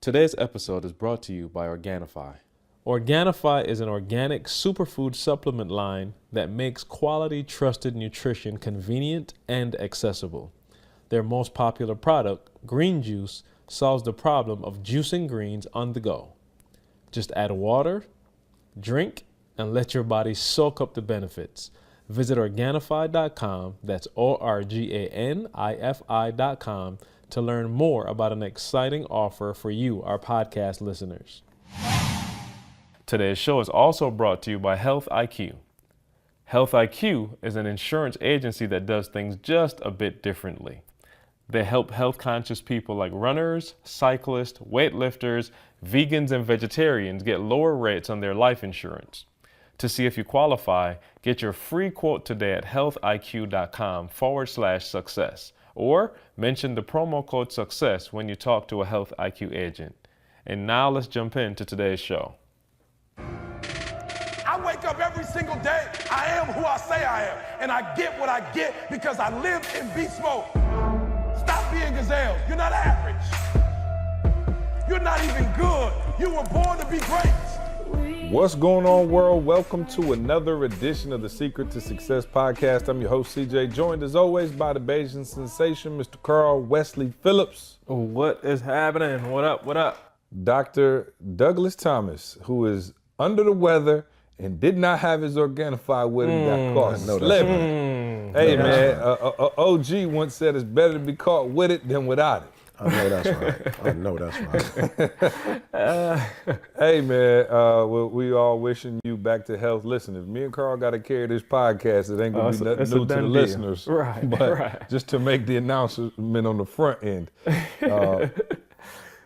Today's episode is brought to you by Organifi. Organifi is an organic superfood supplement line that makes quality, trusted nutrition convenient and accessible. Their most popular product, green juice, solves the problem of juicing greens on the go. Just add water, drink, and let your body soak up the benefits. Visit Organifi.com, that's Organifi.com, to learn more about an exciting offer for you, our podcast listeners. Today's show is also brought to you by Health IQ. Health IQ is an insurance agency that does things just a bit differently. They help health-conscious people like runners, cyclists, weightlifters, vegans, and vegetarians get lower rates on their life insurance. To see if you qualify, get your free quote today at healthiq.com/success or mention the promo code SUCCESS when you talk to a Health IQ agent. And now let's jump into today's show. I wake up every single day. I am who I say I am. And I get what I get because I live in beast mode. Stop being gazelles. You're not average. You're not even good. You were born to be great. What's going on, world? Welcome to another edition of the Secret to Success podcast. I'm your host, CJ, joined as always by the Bayesian sensation, Mr. Carl Wesley Phillips. What is happening? What up? What up? Dr. Douglas Thomas, who is under the weather and did not have his Organifi with him, got caught slipping. Hey, man, OG once said it's better to be caught with it than without it. I know that's right. Hey, man, we all wishing you back to health. Listen, if me and Carl got to carry this podcast, it ain't going to be nothing new to the listeners. Right, but just to make the announcement on the front end,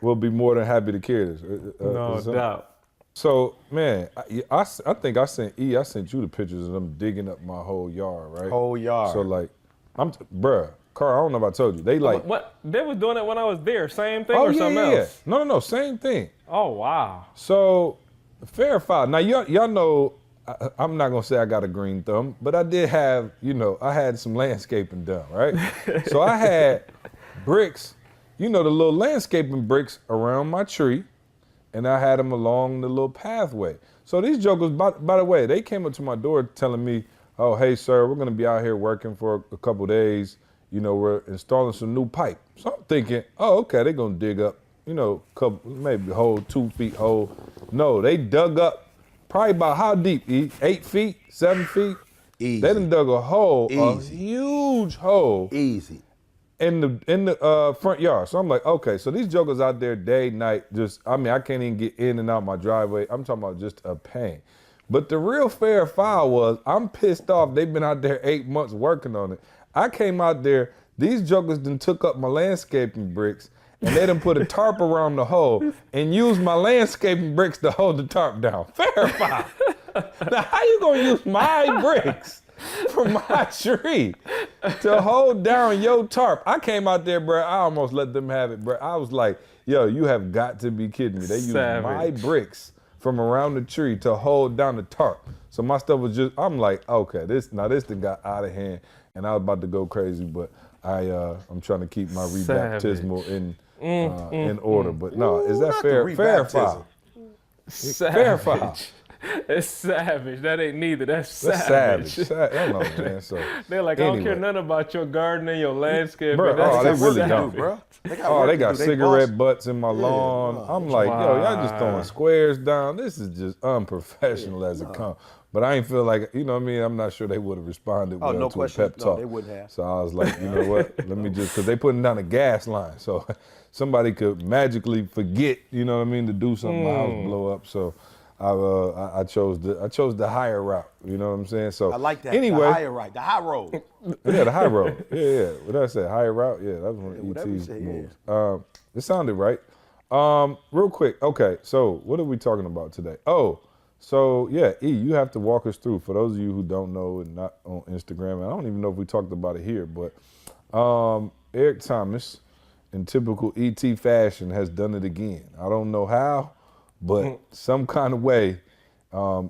we'll be more than happy to carry this. No doubt. So, man, I think I sent you the pictures of them digging up my whole yard, right? Whole yard. So, like, bruh, Carl, I don't know if I told you. They like... What? They was doing it when I was there. Same thing or something else? No, same thing. Oh, wow. So, fair foul. Now, y'all know, I'm not going to say I got a green thumb, but I did have, I had some landscaping done, right? So, I had bricks, the little landscaping bricks around my tree, and I had them along the little pathway. So, these jokers, by the way, they came up to my door telling me, oh, hey, sir, we're going to be out here working for a couple days. We're installing some new pipe. So I'm thinking, oh, okay, they're going to dig up, couple, maybe a hole, 2 feet hole. No, they dug up probably about how deep, 8 feet, 7 feet? Easy. They done dug a hole, a Easy. huge hole. Easy. In the front yard. So I'm like, okay, so these jokers out there day, night, I can't even get in and out my driveway. I'm talking about just a pain. But the real fair foul was, I'm pissed off. They've been out there 8 months working on it. I came out there, these jokers done took up my landscaping bricks and they done put a tarp around the hole and used my landscaping bricks to hold the tarp down. Fair foul. Now, how you gonna use my bricks from my tree to hold down your tarp? I came out there, bro, I almost let them have it, bro. I was like, yo, you have got to be kidding me. They used my bricks from around the tree to hold down the tarp. So my stuff was I'm like, okay, this thing got out of hand. And I was about to go crazy, but I'm trying to keep my rebaptismal in order. But no, is that fair? Fair foul. Fair foul. It's savage. That ain't neither. That's savage. I don't know, man. So they're like, I don't care nothing about your garden and your landscape. Bro, they really don't, bro. They got cigarette butts in my lawn. I'm like, yo, y'all just throwing squares down. This is just unprofessional as it comes. But I ain't feel like, I'm not sure they would have responded well to a pep talk. No, they wouldn't have. So I was like, you know what? Let me because they putting down a gas line. So somebody could magically forget, to do something, my house blow up. So I chose the higher route. You know what I'm saying? So I like that. Anyway, the higher route, the high road. Yeah, the high road. Yeah. What did I say? Higher route? Yeah, that was one of E.T.'s moves. It sounded right. Real quick. Okay, so what are we talking about today? Oh, so yeah, E, you have to walk us through. For those of you who don't know and not on Instagram, and I don't even know if we talked about it here, but Eric Thomas, in typical E.T. fashion, has done it again. I don't know how, but some kind of way,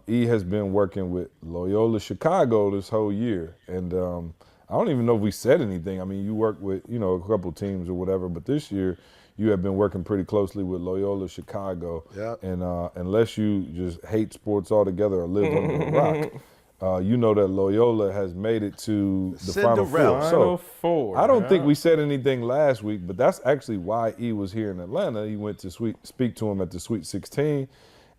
E has been working with Loyola Chicago this whole year. And I don't even know if we said anything. I mean, you work with, a couple teams or whatever, but this year you have been working pretty closely with Loyola Chicago. Yep. And unless you just hate sports altogether or live under a rock, you know that Loyola has made it to the Final Cinderella. Four. Final So Four. I don't think we said anything last week, but that's actually why E was here in Atlanta. He went to speak to him at the Sweet 16.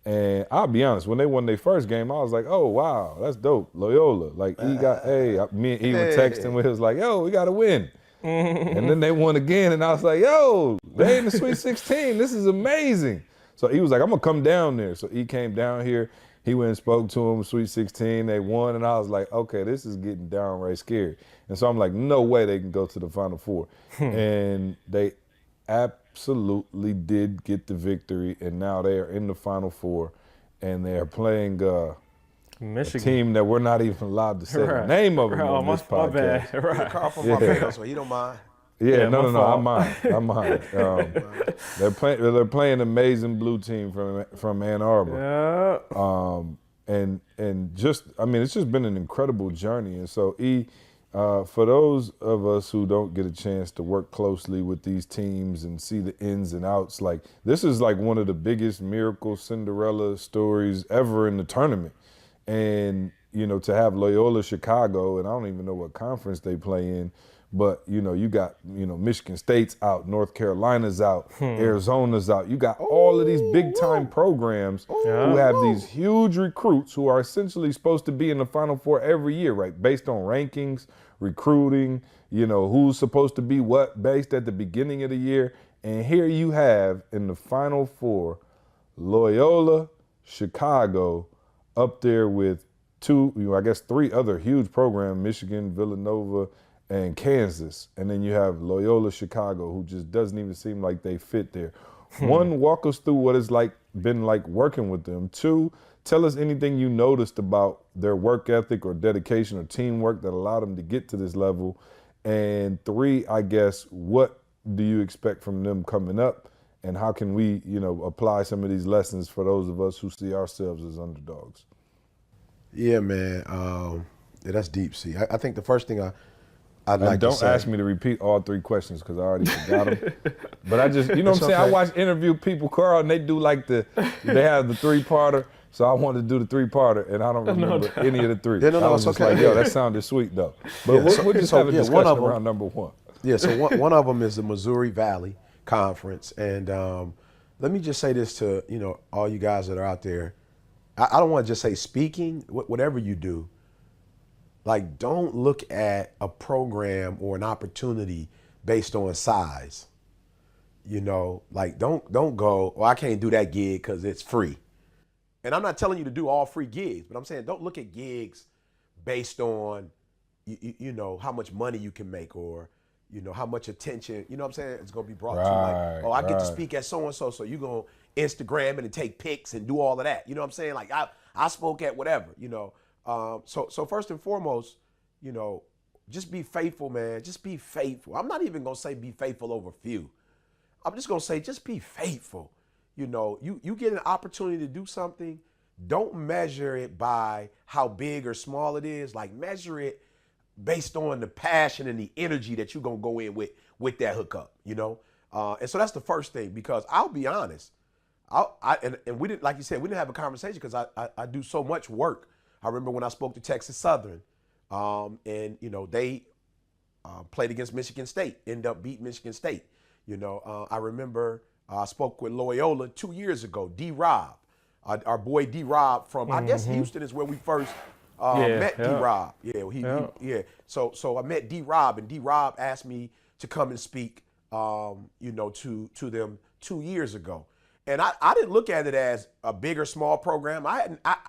And I'll be honest, when they won their first game, I was like, oh, wow, that's dope. Loyola. Like, me and E were texting with, it was like, yo, we got to win. And then they won again, and I was like, yo, they in the Sweet 16. This is amazing. So he was like, I'm going to come down there. So he came down here. He went and spoke to him, Sweet 16. They won, and I was like, okay, this is getting downright scary. And so I'm like, no way they can go to the Final Four. And they absolutely did get the victory, and now they are in the Final Four, and they are playing Michigan. a team that we're not even allowed to say the name of them on this podcast. My bad. Right. Carl from Barbados, so he don't mind. Yeah, my no, fault. I mind. They're playing an amazing blue team from Ann Arbor. Yeah. And just, I mean, it's just been an incredible journey. And so, for those of us who don't get a chance to work closely with these teams and see the ins and outs, like, this is like one of the biggest miracle Cinderella stories ever in the tournament. And, you know, to have Loyola Chicago, and I don't even know what conference they play in, but, you know, you got, you know, Michigan State's out, North Carolina's out, Arizona's out. You got all of these big-time programs who have these huge recruits who are essentially supposed to be in the Final Four every year, right, based on rankings, recruiting, you know, who's supposed to be what based at the beginning of the year. And here you have in the Final Four, Loyola, Chicago, up there with three other huge programs, Michigan, Villanova, and Kansas. And then you have Loyola Chicago, who just doesn't even seem like they fit there. One, walk us through what it's been like working with them. Two, tell us anything you noticed about their work ethic or dedication or teamwork that allowed them to get to this level. And three, I guess, what do you expect from them coming up? And how can we, you know, apply some of these lessons for those of us who see ourselves as underdogs? Yeah, man. Yeah, that's deep, C. I think the first thing I'd like don't to say. ask me to repeat all three questions because I already forgot them. But I just, you know what I'm saying? okay. I watch interview people, Carl, and they do like they have the three-parter. So I wanted to do the three-parter, and I don't remember any of the three. Yeah, no, I was it's just okay. like, yo, that sounded sweet, though. But we'll just have a discussion one of them- around number one. Yeah, so one of them is the Missouri Valley Conference. And let me just say this to, you know, all you guys that are out there. I don't want to just say speaking, whatever you do, like, don't look at a program or an opportunity based on size. You know, like, don't go, well, I can't do that gig because it's free. And I'm not telling you to do all free gigs, but I'm saying don't look at gigs based on, you know, how much money you can make or, you know, how much attention, you know what I'm saying, it's going to be brought to you. Like, oh, I get to speak at so-and-so, so you're going to Instagram it and take pics and do all of that. You know what I'm saying? Like, I spoke at whatever, you know. So first and foremost, you know, just be faithful, man. Just be faithful. I'm not even going to say be faithful over few. I'm just going to say just be faithful. You know, you get an opportunity to do something, don't measure it by how big or small it is. Like, measure it based on the passion and the energy that you're going to go in with that hookup, you know? And so that's the first thing, because I'll be honest, and we didn't, like you said, we didn't have a conversation because I do so much work. I remember when I spoke to Texas Southern, and, you know, they played against Michigan State, ended up beating Michigan State. You know, I remember I spoke with Loyola 2 years ago, D-Rob, our boy D-Rob from, I guess Houston is where we first met D-Rob. Yeah, So I met D-Rob, and D-Rob asked me to come and speak, you know, to them 2 years ago. And I didn't look at it as a big or small program.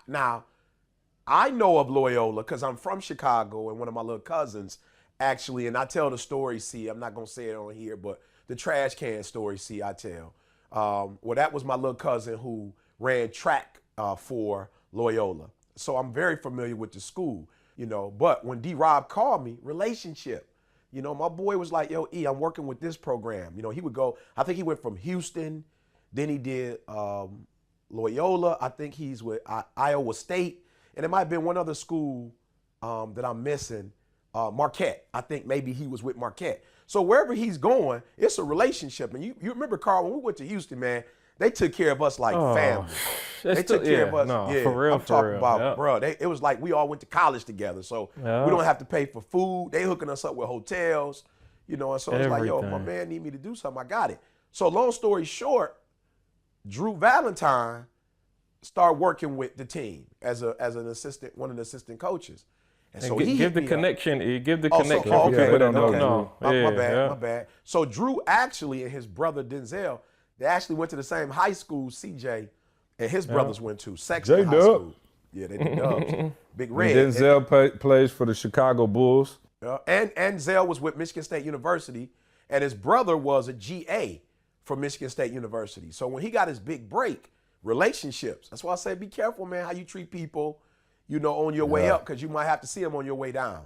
Now, I know of Loyola because I'm from Chicago, and one of my little cousins actually, and I tell the story, see, I'm not going to say it on here, but the trash can story, see, I tell. Well, that was my little cousin who ran track for Loyola. So I'm very familiar with the school, you know. But when D-Rob called me, relationship, you know, my boy was like, yo, E, I'm working with this program. You know, he would go, I think he went from Houston, then he did Loyola. I think he's with Iowa State. And it might have been one other school that I'm missing. Marquette. I think maybe he was with Marquette. So wherever he's going, it's a relationship. And you remember, Carl, when we went to Houston, man, they took care of us like family. They took care of us. No, yeah, for real, I'm talking about, yep. bro. It was like we all went to college together, so we don't have to pay for food. They hooking us up with hotels, and so it's like, yo, if my man need me to do something, I got it. So long story short, Drew Valentine started working with the team as an assistant, one of the assistant coaches. And so he give the connection. Give the connection. So, okay, they don't know. No. My bad. So Drew actually and his brother Denzel, they actually went to the same high school CJ and his brothers went to Sexton High School. Yeah, they did Dubs. Big Red. And Denzel plays for the Chicago Bulls. And Zell was with Michigan State University, and his brother was a GA for Michigan State University. So when he got his big break, relationships. That's why I say be careful, man, how you treat people, on your way up, because you might have to see them on your way down,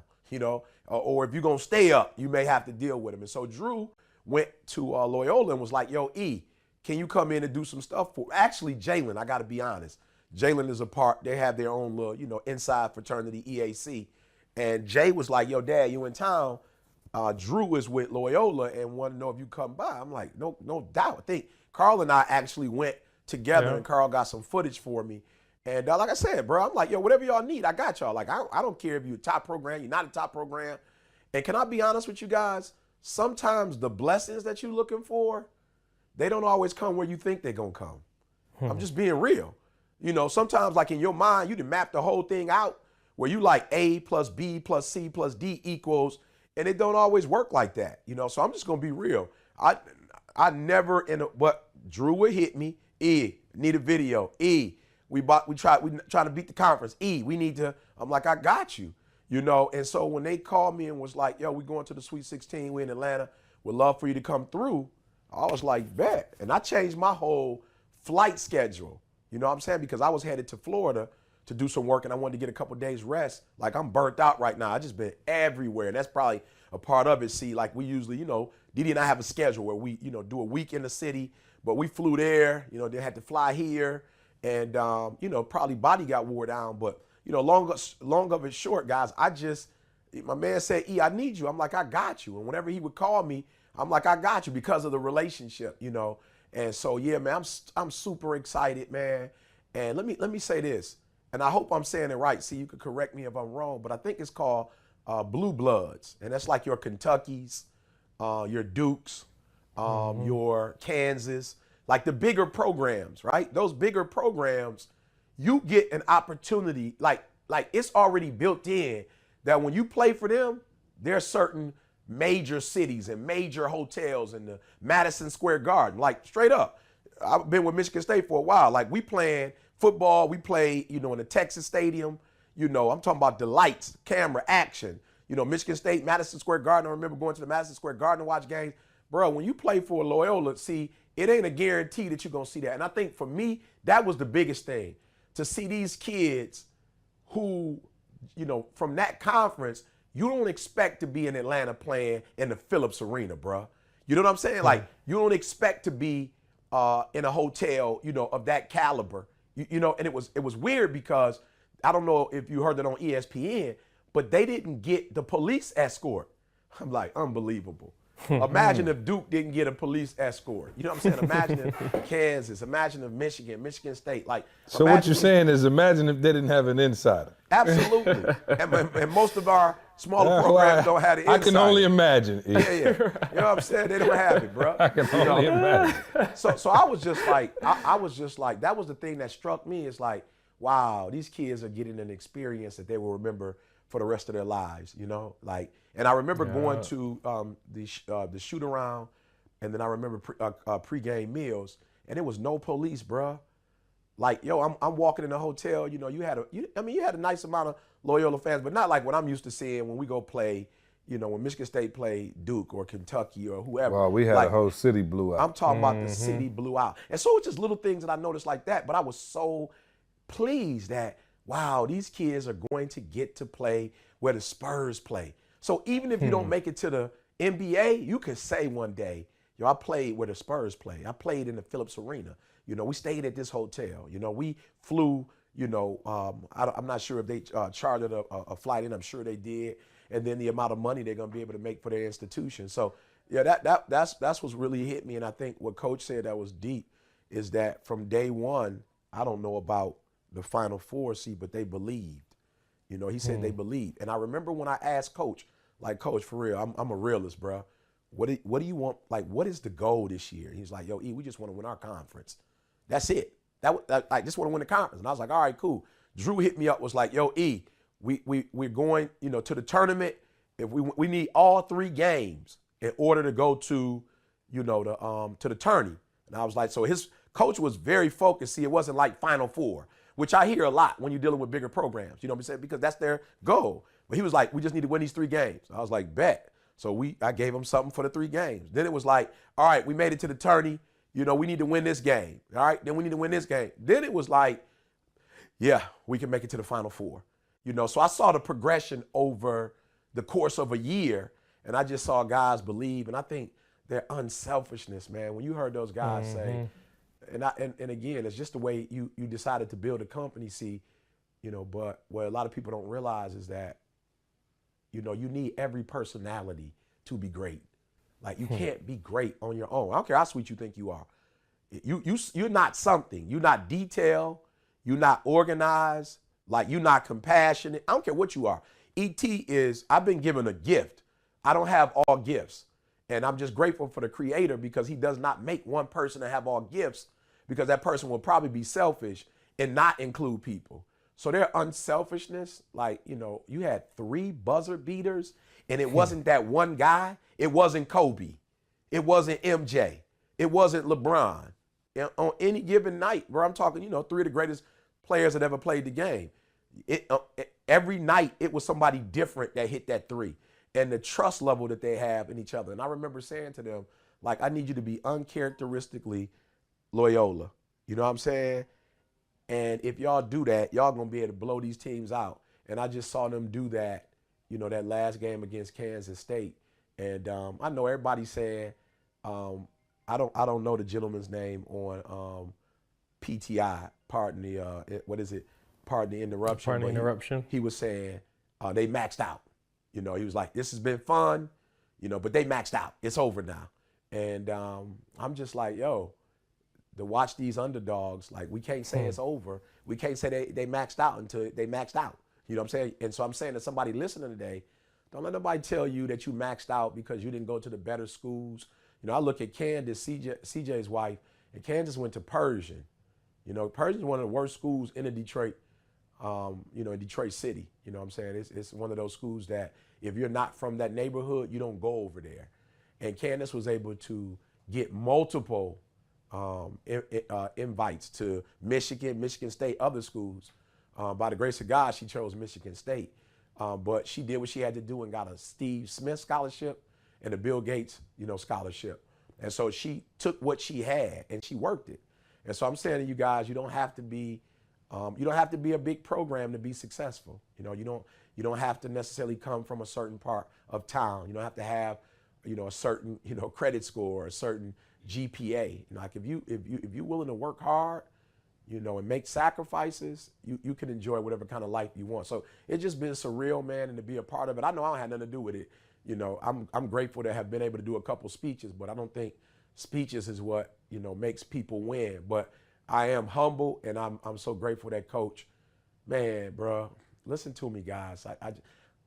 or if you're going to stay up, you may have to deal with them. And so Drew went to Loyola and was like, yo, E, can you come in and do some stuff for, actually, Jalen, I got to be honest. Jalen is a part, they have their own little, inside fraternity, EAC. And Jay was like, yo, Dad, you in town. Drew is with Loyola and want to know if you come by. I'm like, no doubt. I think Carl and I actually went together and Carl got some footage for me. And like I said, bro, I'm like, yo, whatever y'all need, I got y'all. Like, I don't care if you're a top program, you're not a top program. And can I be honest with you guys? Sometimes the blessings that you're looking for, they don't always come where you think they're going to come. I'm just being real. Sometimes like in your mind, you can map the whole thing out where you like A plus B plus C plus D equals, and it don't always work like that. So I'm just going to be real. I never, but Drew would hit me. E, need a video. E, we try to beat the conference. E, we need to, I'm like, I got you, And so when they called me and was like, yo, we going to the Sweet 16, we in Atlanta, would love for you to come through. I was like, bet. And I changed my whole flight schedule. You know what I'm saying? Because I was headed to Florida to do some work and I wanted to get a couple days rest. Like I'm burnt out right now. I just been everywhere. And that's probably a part of it. See, like we usually, Didi and I have a schedule where we, do a week in the city, but we flew there, they had to fly here. And, probably body got wore down. But, long of it short, guys, my man said, E, I need you. I'm like, I got you. And whenever he would call me, I'm like, I got you because of the relationship, And so, yeah, man, I'm super excited, man. And let me say this, and I hope I'm saying it right. See, you could correct me if I'm wrong, but I think it's called Blue Bloods. And that's like your Kentuckys, your Dukes, your Kansas, like the bigger programs, right? Those bigger programs, you get an opportunity, like it's already built in that when you play for them, there's certain major cities and major hotels in the Madison Square Garden, like straight up. I've been with Michigan State for a while. Like we playing football, we play, in the Texas Stadium. I'm talking about the lights, camera, action. Michigan State, Madison Square Garden. I remember going to the Madison Square Garden to watch games. Bro, when you play for Loyola, see, it ain't a guarantee that you're going to see that. And I think for me, that was the biggest thing, to see these kids who, from that conference, you don't expect to be in Atlanta playing in the Phillips Arena, bro. You know what I'm saying? Like, you don't expect to be in a hotel, of that caliber. And it was weird because I don't know if you heard that on ESPN, but they didn't get the police escort. I'm like, unbelievable. Imagine if Duke didn't get a police escort. You know what I'm saying? Imagine if Kansas, imagine if Michigan State. Like, so what you're saying is imagine if they didn't have an insider. Absolutely. and most of our smaller programs don't have the insider. I can only imagine. Yeah. You know what I'm saying? They don't have it, bro. I can only imagine. So I was just like, that was the thing that struck me. Is like, wow, these kids are getting an experience that they will remember for the rest of their lives, and I remember going to the shoot around, and then I remember pregame meals, and there was no police, bruh. Like, yo, I'm walking in the hotel, you had a nice amount of Loyola fans, but not like what I'm used to seeing when we go play, when Michigan State play Duke or Kentucky or whoever. Well, we had a whole city blew out. I'm talking about the city blew out. And so it's just little things that I noticed like that, but I was so pleased that, wow, these kids are going to get to play where the Spurs play. So even if you don't make it to the NBA, you can say one day, yo, I played where the Spurs play. I played in the Phillips Arena. We stayed at this hotel. We flew, I'm not sure if they chartered a flight in. I'm sure they did. And then the amount of money they're going to be able to make for their institution. So, yeah, that's what's really hit me. And I think what Coach said that was deep is that from day one, I don't know about the Final Four seed, but they believed. He said they believed. And I remember when I asked Coach, like, Coach, for real, I'm a realist, bro. What do you want? Like, what is the goal this year? He's like, yo, E, we just want to win our conference. That's it. I just want to win the conference. And I was like, all right, cool. Drew hit me up, was like, yo, E, we're going, to the tournament. If we need all 3 games in order to go to, to the tourney. And I was like, so his coach was very focused. See, it wasn't like Final Four, which I hear a lot when you're dealing with bigger programs, what I'm saying? Because that's their goal. But he was like, we just need to win these 3 games. I was like, bet. So I gave him something for the 3 games. Then it was like, all right, we made it to the tourney. We need to win this game. All right, then we need to win this game. Then it was like, yeah, we can make it to the Final Four. So I saw the progression over the course of a year, and I just saw guys believe. And I think their unselfishness, man, when you heard those guys say, and again, it's just the way you decided to build a company, but what a lot of people don't realize is that, you need every personality to be great. Like, you can't be great on your own. I don't care how sweet you think you are. You're not something. You're not detailed. You're not organized. Like, you're not compassionate. I don't care what you are. I've been given a gift. I don't have all gifts. And I'm just grateful for the Creator, because he does not make one person to have all gifts, because that person will probably be selfish and not include people. So their unselfishness, like, you had 3 buzzer beaters, and it wasn't that one guy. It wasn't Kobe. It wasn't MJ. It wasn't LeBron. On any given night, where I'm talking, 3 of the greatest players that ever played the game. Every night, it was somebody different that hit that 3. And the trust level that they have in each other. And I remember saying to them, like, I need you to be uncharacteristically Loyola. You know what I'm saying? And if y'all do that, y'all going to be able to blow these teams out. And I just saw them do that, that last game against Kansas State. And I know everybody's saying, I don't know the gentleman's name on PTI, pardon the, pardon the interruption. Pardon the interruption. He was saying they maxed out. He was like, this has been fun, but they maxed out. It's over now. And I'm just like, yo, to watch these underdogs, like, we can't say it's over. We can't say they maxed out until they maxed out. You know what I'm saying? And so I'm saying to somebody listening today, don't let nobody tell you that you maxed out because you didn't go to the better schools. I look at Candace, CJ's wife, and Candace went to Persian. Persian's one of the worst schools in the Detroit, in Detroit City. You know what I'm saying? It's one of those schools that if you're not from that neighborhood, you don't go over there. And Candace was able to get multiple invites to Michigan State, other schools. By the grace of God, she chose Michigan State. But she did what she had to do and got a Steve Smith scholarship and a Bill Gates, scholarship. And so she took what she had and she worked it. And so I'm saying to you guys, you don't have to be a big program to be successful. You don't have to necessarily come from a certain part of town. You don't have to have, a certain, credit score, a certain GPA. Like, if you're willing to work hard, and make sacrifices, you can enjoy whatever kind of life you want. So it's just been surreal, man, and to be a part of it. I know I don't have nothing to do with it. I'm grateful to have been able to do a couple speeches, but I don't think speeches is what, makes people win. But I am humble, and I'm so grateful that Coach, man, bro, listen to me, guys.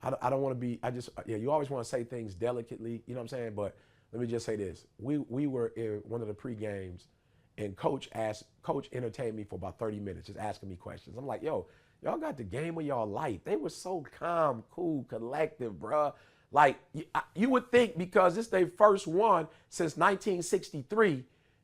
I don't want to be, you always want to say things delicately, you know what I'm saying? But let me just say this. We were in one of the pre-games, and Coach entertained me for about 30 minutes, just asking me questions. I'm like, yo, y'all got the game of y'all life. They were so calm, cool, collective, bro. Like, you would think because it's their first one since 1963,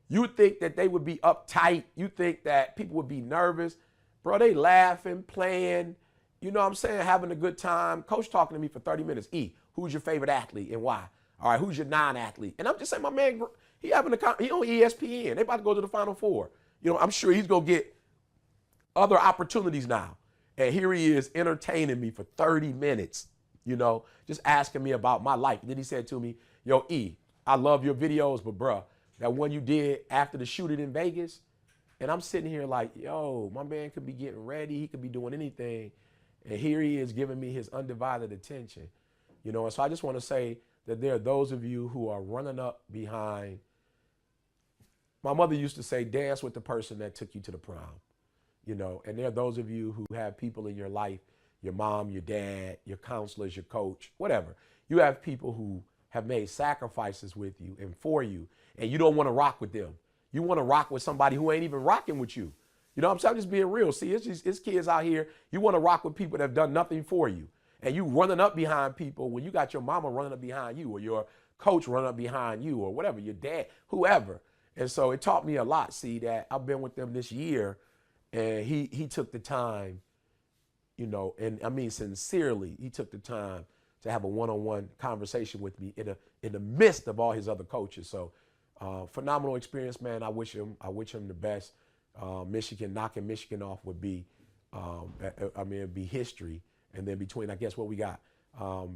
you would think that they would be uptight. You think that people would be nervous. Bro, they laughing, playing, you know what I'm saying, having a good time. Coach talking to me for 30 minutes. E, who's your favorite athlete and why? All right, who's your non-athlete? And I'm just saying, my man, he on ESPN. They about to go to the Final Four. I'm sure he's going to get other opportunities now. And here he is entertaining me for 30 minutes, just asking me about my life. And then he said to me, yo, E, I love your videos, but bruh, that one you did after the shooting in Vegas, And I'm sitting here like, yo, my man could be getting ready. He could be doing anything. And here he is giving me his undivided attention. You know, and so I just want to say that there are those of you who are running up behind. My mother used to say, dance with the person that took you to the prom. You know, and there are those of you who have people in your life, your mom, your dad, your counselors, your coach, whatever. You have people who have made sacrifices with you and for you, and you don't want to rock with them. You want to rock with somebody who ain't even rocking with you. You know what I'm saying? I'm just being real. See, it's kids out here. You want to rock with people that have done nothing for you. And you running up behind people when you got your mama running up behind you, or your coach running up behind you, or whatever, your dad, whoever. And so it taught me a lot, see, that I've been with them this year, and he took the time, you know, and I mean sincerely, he took the time to have a one-on-one conversation with me in the midst of all his other coaches. So phenomenal experience, man. I wish him the best. Michigan, knocking Michigan off would be, it'd be history. And then between, I guess what we got,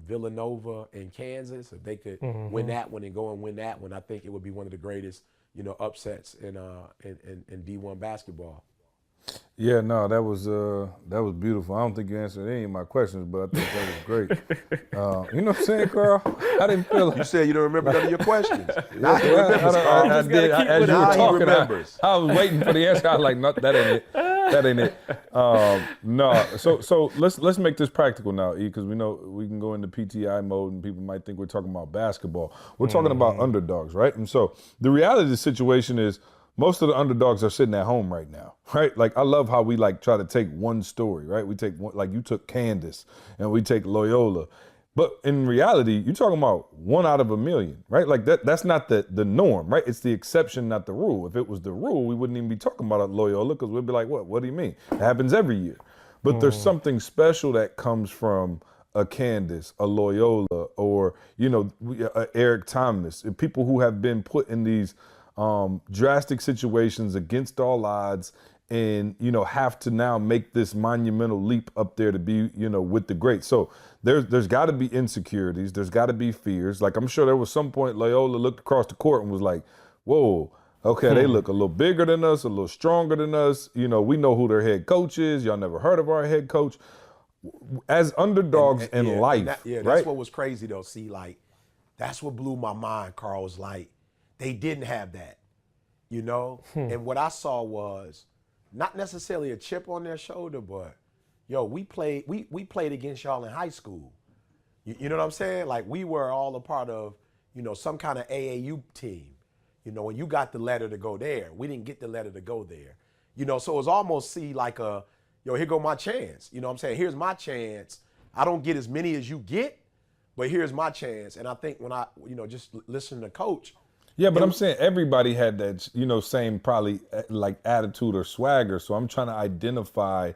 Villanova and Kansas, if they could win that one and go and win that one, I think it would be one of the greatest, you know, upsets in D1 basketball. Yeah, no, that was beautiful. I don't think you answered any of my questions, but I think that was great. You know what I'm saying, Carl? I didn't feel it. You said you don't remember none of your questions. I did. As you were talking, I was waiting for the answer. I was like, no, that ain't it. That ain't it. No. So let's make this practical now, E, because we know we can go into PTI mode and people might think we're talking about basketball. We're talking about underdogs, right? And so the reality of the situation is, most of the underdogs are sitting at home right now, right? Like, I love how we like try to take one story, right? We take one, like you took Candace and we take Loyola. But in reality, you're talking about 1 out of a million, right? Like that's not the norm, right? It's the exception, not the rule. If it was the rule, we wouldn't even be talking about Loyola, because we'd be like, what do you mean? It happens every year. But there's something special that comes from a Candace, a Loyola, or, you know, Eric Thomas, people who have been put in these drastic situations against all odds, and, you know, have to now make this monumental leap up there to be, you know, with the greats. So there's got to be insecurities. There's got to be fears. Like, I'm sure there was some point Loyola looked across the court and was like, whoa, okay, they look a little bigger than us, a little stronger than us. You know, we know who their head coach is. Y'all never heard of our head coach. As underdogs in life, that's right? what was crazy, though. See, like, that's what blew my mind, Carl, was like, they didn't have that, you know? And what I saw was not necessarily a chip on their shoulder, but, yo, we played against y'all in high school. You know what I'm saying? Like, we were all a part of, you know, some kind of AAU team. You know, and you got the letter to go there. We didn't get the letter to go there. You know, so it was almost like yo, here go my chance. You know what I'm saying? Here's my chance. I don't get as many as you get, but here's my chance. And I think when I, you know, just listen to Coach. Yeah, but I'm saying everybody had that, you know, same probably like attitude or swagger. So I'm trying to identify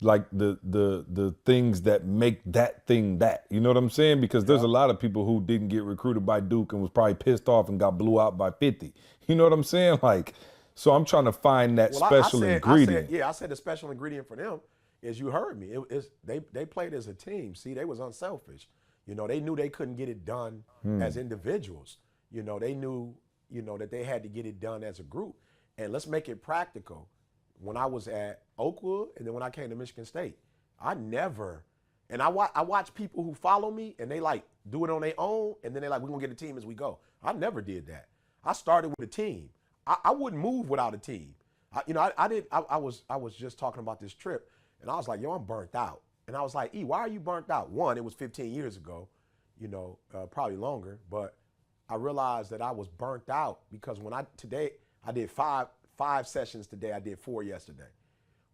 like the things that make that thing that. You know what I'm saying? Because there's a lot of people who didn't get recruited by Duke and was probably pissed off and got blew out by 50. You know what I'm saying? Like, so I'm trying to find that special ingredient. I said the special ingredient for them is, you heard me. They played as a team. See, they was unselfish. You know, they knew they couldn't get it done as individuals. You know, they knew, you know, that they had to get it done as a group. And let's make it practical. When I was at Oakwood and then when I came to Michigan State, I watch people who follow me and they like do it on their own, and then they like, we're gonna get a team as we go. I never did that. I started with a team. I wouldn't move without a team. I was just talking about this trip, and I was like, yo, I'm burnt out. And I was like, E, why are you burnt out? One, it was 15 years ago, you know, probably longer, but I realized that I was burnt out because today I did five sessions today. I did 4 yesterday.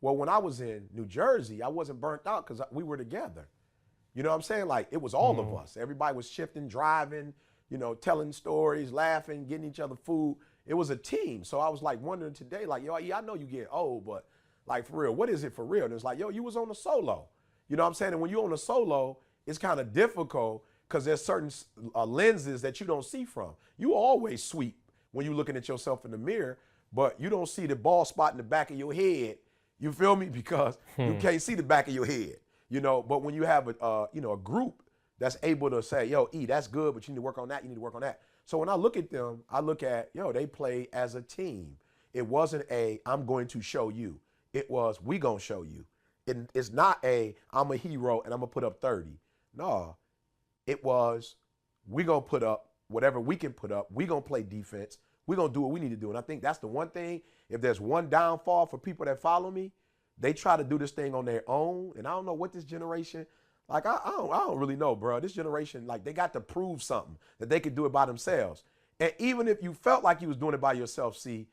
Well, when I was in New Jersey, I wasn't burnt out because we were together. You know what I'm saying? Like, it was all of us. Everybody was shifting, driving, you know, telling stories, laughing, getting each other food. It was a team. So I was like wondering today, like, yo, I know you get old, but like, for real, what is it for real? And it's like, yo, you was on a solo. You know what I'm saying? And when you're on a solo, it's kind of difficult because there's certain lenses that you don't see from. You always sweep when you're looking at yourself in the mirror, but you don't see the bald spot in the back of your head. You feel me? Because you can't see the back of your head, you know. But when you have a group that's able to say, yo, E, that's good, but you need to work on that. You need to work on that. So when I look at them, I look at, yo, they play as a team. It wasn't I'm going to show you. It was, we gonna show you. It's not I'm a hero and I'm gonna put up 30. No, it was, we gonna put up whatever we can put up. We gonna play defense. We gonna do what we need to do. And I think that's the one thing, if there's one downfall for people that follow me, they try to do this thing on their own. And I don't know what this generation, like, I don't really know, bro. This generation, like, they got to prove something, that they could do it by themselves. And even if you felt like you was doing it by yourself, see,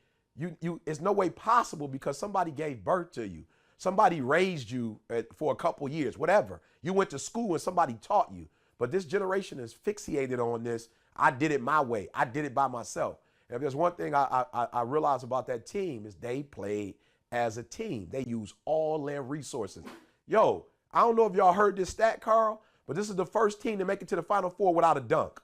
it's no way possible, because somebody gave birth to you. Somebody raised you for a couple years, whatever. You went to school and somebody taught you. But this generation is fixated on this. I did it my way. I did it by myself. And if there's one thing I realize about that team, is they played as a team. They use all their resources. Yo, I don't know if y'all heard this stat, Carl, but this is the first team to make it to the Final Four without a dunk.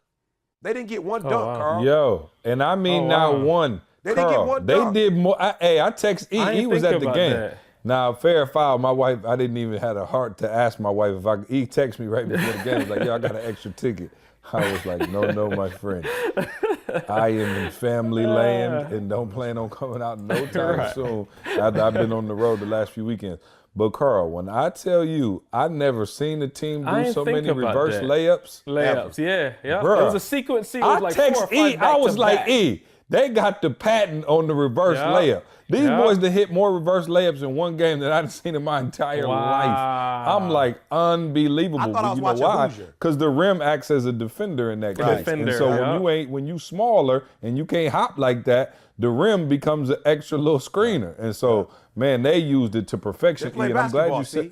They didn't get one dunk, wow. Carl. Yo, and I mean not one. They didn't get one dunk. They did more. I text E. He was at the game. That. Now, fair or foul, my wife, I didn't even have the heart to ask my wife if I could. He texted me right before the game. He was like, yo, I got an extra ticket. I was like, no, my friend. I am in family land and don't plan on coming out no time soon. I've been on the road the last few weekends. But Carl, when I tell you, I never seen a team do so many reverse layups. Layups, yeah. Bruh, It was a sequence. It was like text 4 or 5 E. I was like, back-to-back. E, they got the patent on the reverse layup. These boys that hit more reverse layups in one game than I've seen in my entire life. I'm like, unbelievable. I thought I was but you know why? watching Hoosier. Because the rim acts as a defender in that case. Defender, and so when you smaller and you can't hop like that, the rim becomes an extra little screener. And so, man, they used it to perfection. They play And I'm glad basketball, you said. see?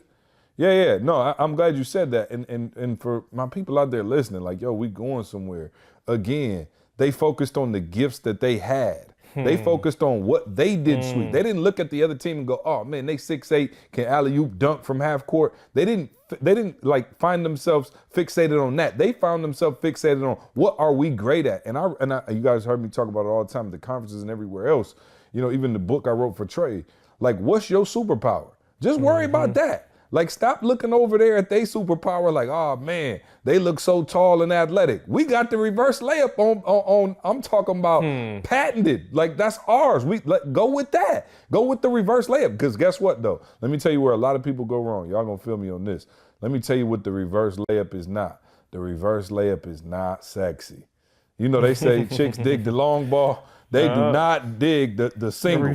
Yeah. No, I'm glad you said that. And for my people out there listening, like, yo, we going somewhere. Again, they focused on the gifts that they had. They focused on what they did sweet. They didn't look at the other team and go, oh man, they 6'8", can alley-oop dunk from half court. They didn't like find themselves fixated on that. They found themselves fixated on what are we great at. And you guys heard me talk about it all the time at the conferences and everywhere else. You know, even the book I wrote for Trey. Like, what's your superpower? Just worry about that. Like, stop looking over there at they superpower like, oh man, they look so tall and athletic. We got the reverse layup on I'm talking about patented. Like, that's ours. Go with that. Go with the reverse layup. Because guess what though? Let me tell you where a lot of people go wrong. Y'all gonna feel me on this. Let me tell you what the reverse layup is not. The reverse layup is not sexy. You know, they say chicks dig the long ball. They do not dig the single.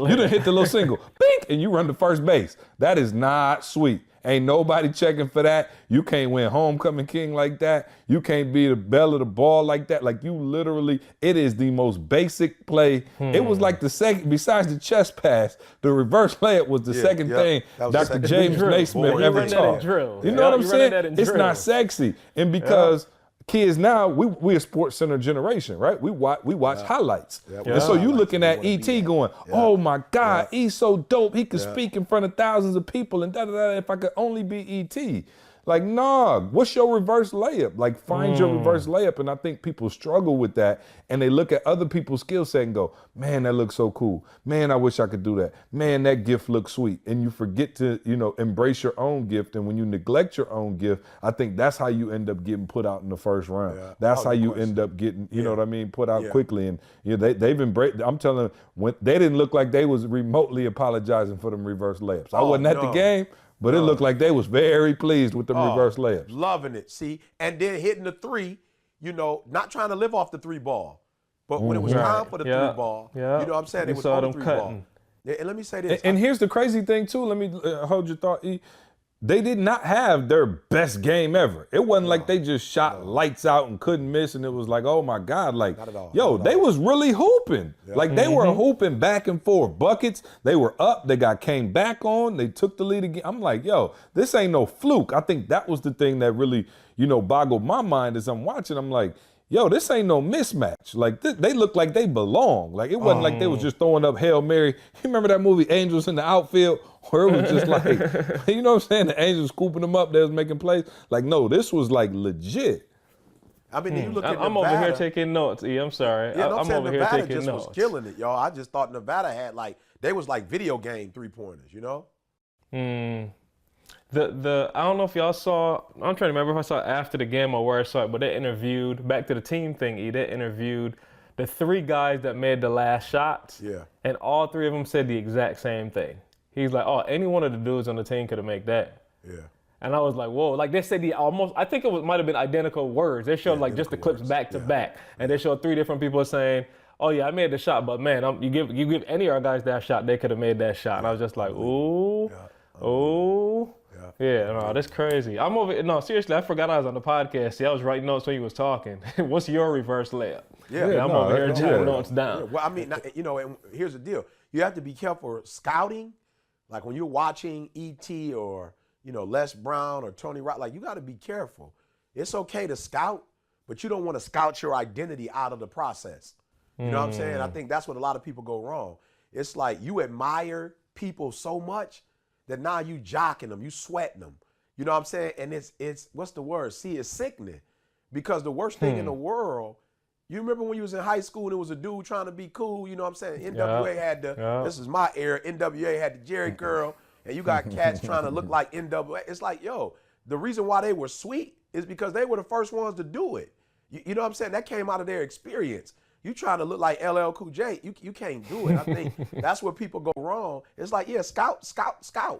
You done hit the little single. Bink, and you run to first base. That is not sweet. Ain't nobody checking for that. You can't win homecoming king like that. You can't be the belle of the ball like that. Like, you literally, it is the most basic play. It was like the second, besides the chest pass, the reverse layup was the second thing Dr. James Naismith ever taught. You know what I'm saying? It's not sexy. And because kids now, we a Sports Center generation, right? We watch highlights. And so you looking at E.T. going, oh my God, he's so dope. He could speak in front of thousands of people and da-da-da, if I could only be E.T. Like, nah, what's your reverse layup? Like, find your reverse layup. And I think people struggle with that. And they look at other people's skill set and go, man, that looks so cool. Man, I wish I could do that. Man, that gift looks sweet. And you forget to, embrace your own gift. And when you neglect your own gift, I think that's how you end up getting put out in the first round. That's how you end up getting, you know what I mean, put out quickly. And they've embraced, I'm telling them, when they didn't look like they was remotely apologizing for them reverse layups. I wasn't at the game. But it looked like they was very pleased with the reverse layups. Loving it, see? And then hitting the three, not trying to live off the three ball. But when it was time for the three ball, you know what I'm saying? It was on the three ball. And let me say this. And here's the crazy thing, too. Let me hold your thought, E. They did not have their best game ever. It wasn't like they just shot lights out and couldn't miss, and it was like, oh my God, like, Not at all. yo, they was really hooping. Like, they were hooping back and forth. Buckets, they were up, they came back on, they took the lead again. I'm like, yo, this ain't no fluke. I think that was the thing that really, boggled my mind as I'm watching. I'm like, yo, this ain't no mismatch. Like, they look like they belong. Like, it wasn't like they was just throwing up Hail Mary. You remember that movie, Angels in the Outfield? Where it was just like, you know what I'm saying? The Angels scooping them up, they was making plays. Like, no, this was like legit. I mean, you look at Nevada. I'm over here taking notes, E. I'm sorry. Yeah, I'm over here Nevada taking just notes. was killing it, y'all. I just thought Nevada had they was like video game three-pointers, I don't know if y'all saw, I'm trying to remember if I saw it after the game or where I saw it, but they interviewed, back to the team thing, E, they interviewed the 3 guys that made the last shots, Yeah. and all 3 of them said the exact same thing. He's like, oh, any one of the dudes on the team could have made that. Yeah. And I was like, whoa, like they said I think it might have been identical words. They showed like just the clips back to back. And they showed 3 different people saying, oh yeah, I made the shot, but man, you give any of our guys that shot, they could have made that shot. And I was just like, ooh, ooh. Yeah, no, that's crazy. No, seriously, I forgot I was on the podcast. See, I was writing notes when you was talking. What's your reverse layup? I'm over here jotting notes down. Yeah. Well, I mean, you know, and here's the deal. You have to be careful scouting. Like when you're watching E.T. or, you know, Les Brown or Tony Rock, like you got to be careful. It's okay to scout, but you don't want to scout your identity out of the process. You know what I'm saying? I think that's what a lot of people go wrong. It's like you admire people so much that now you jocking them, you sweating them. You know what I'm saying? And it's what's the word? See, it's sickening. Because the worst thing in the world, you remember when you was in high school and it was a dude trying to be cool, you know what I'm saying? NWA had this is my era, NWA had the Jerry curl, and you got cats trying to look like NWA. It's like, yo, the reason why they were sweet is because they were the first ones to do it. You know what I'm saying? That came out of their experience. You trying to look like LL Cool J, you can't do it. I think that's where people go wrong. It's like, yeah, scout.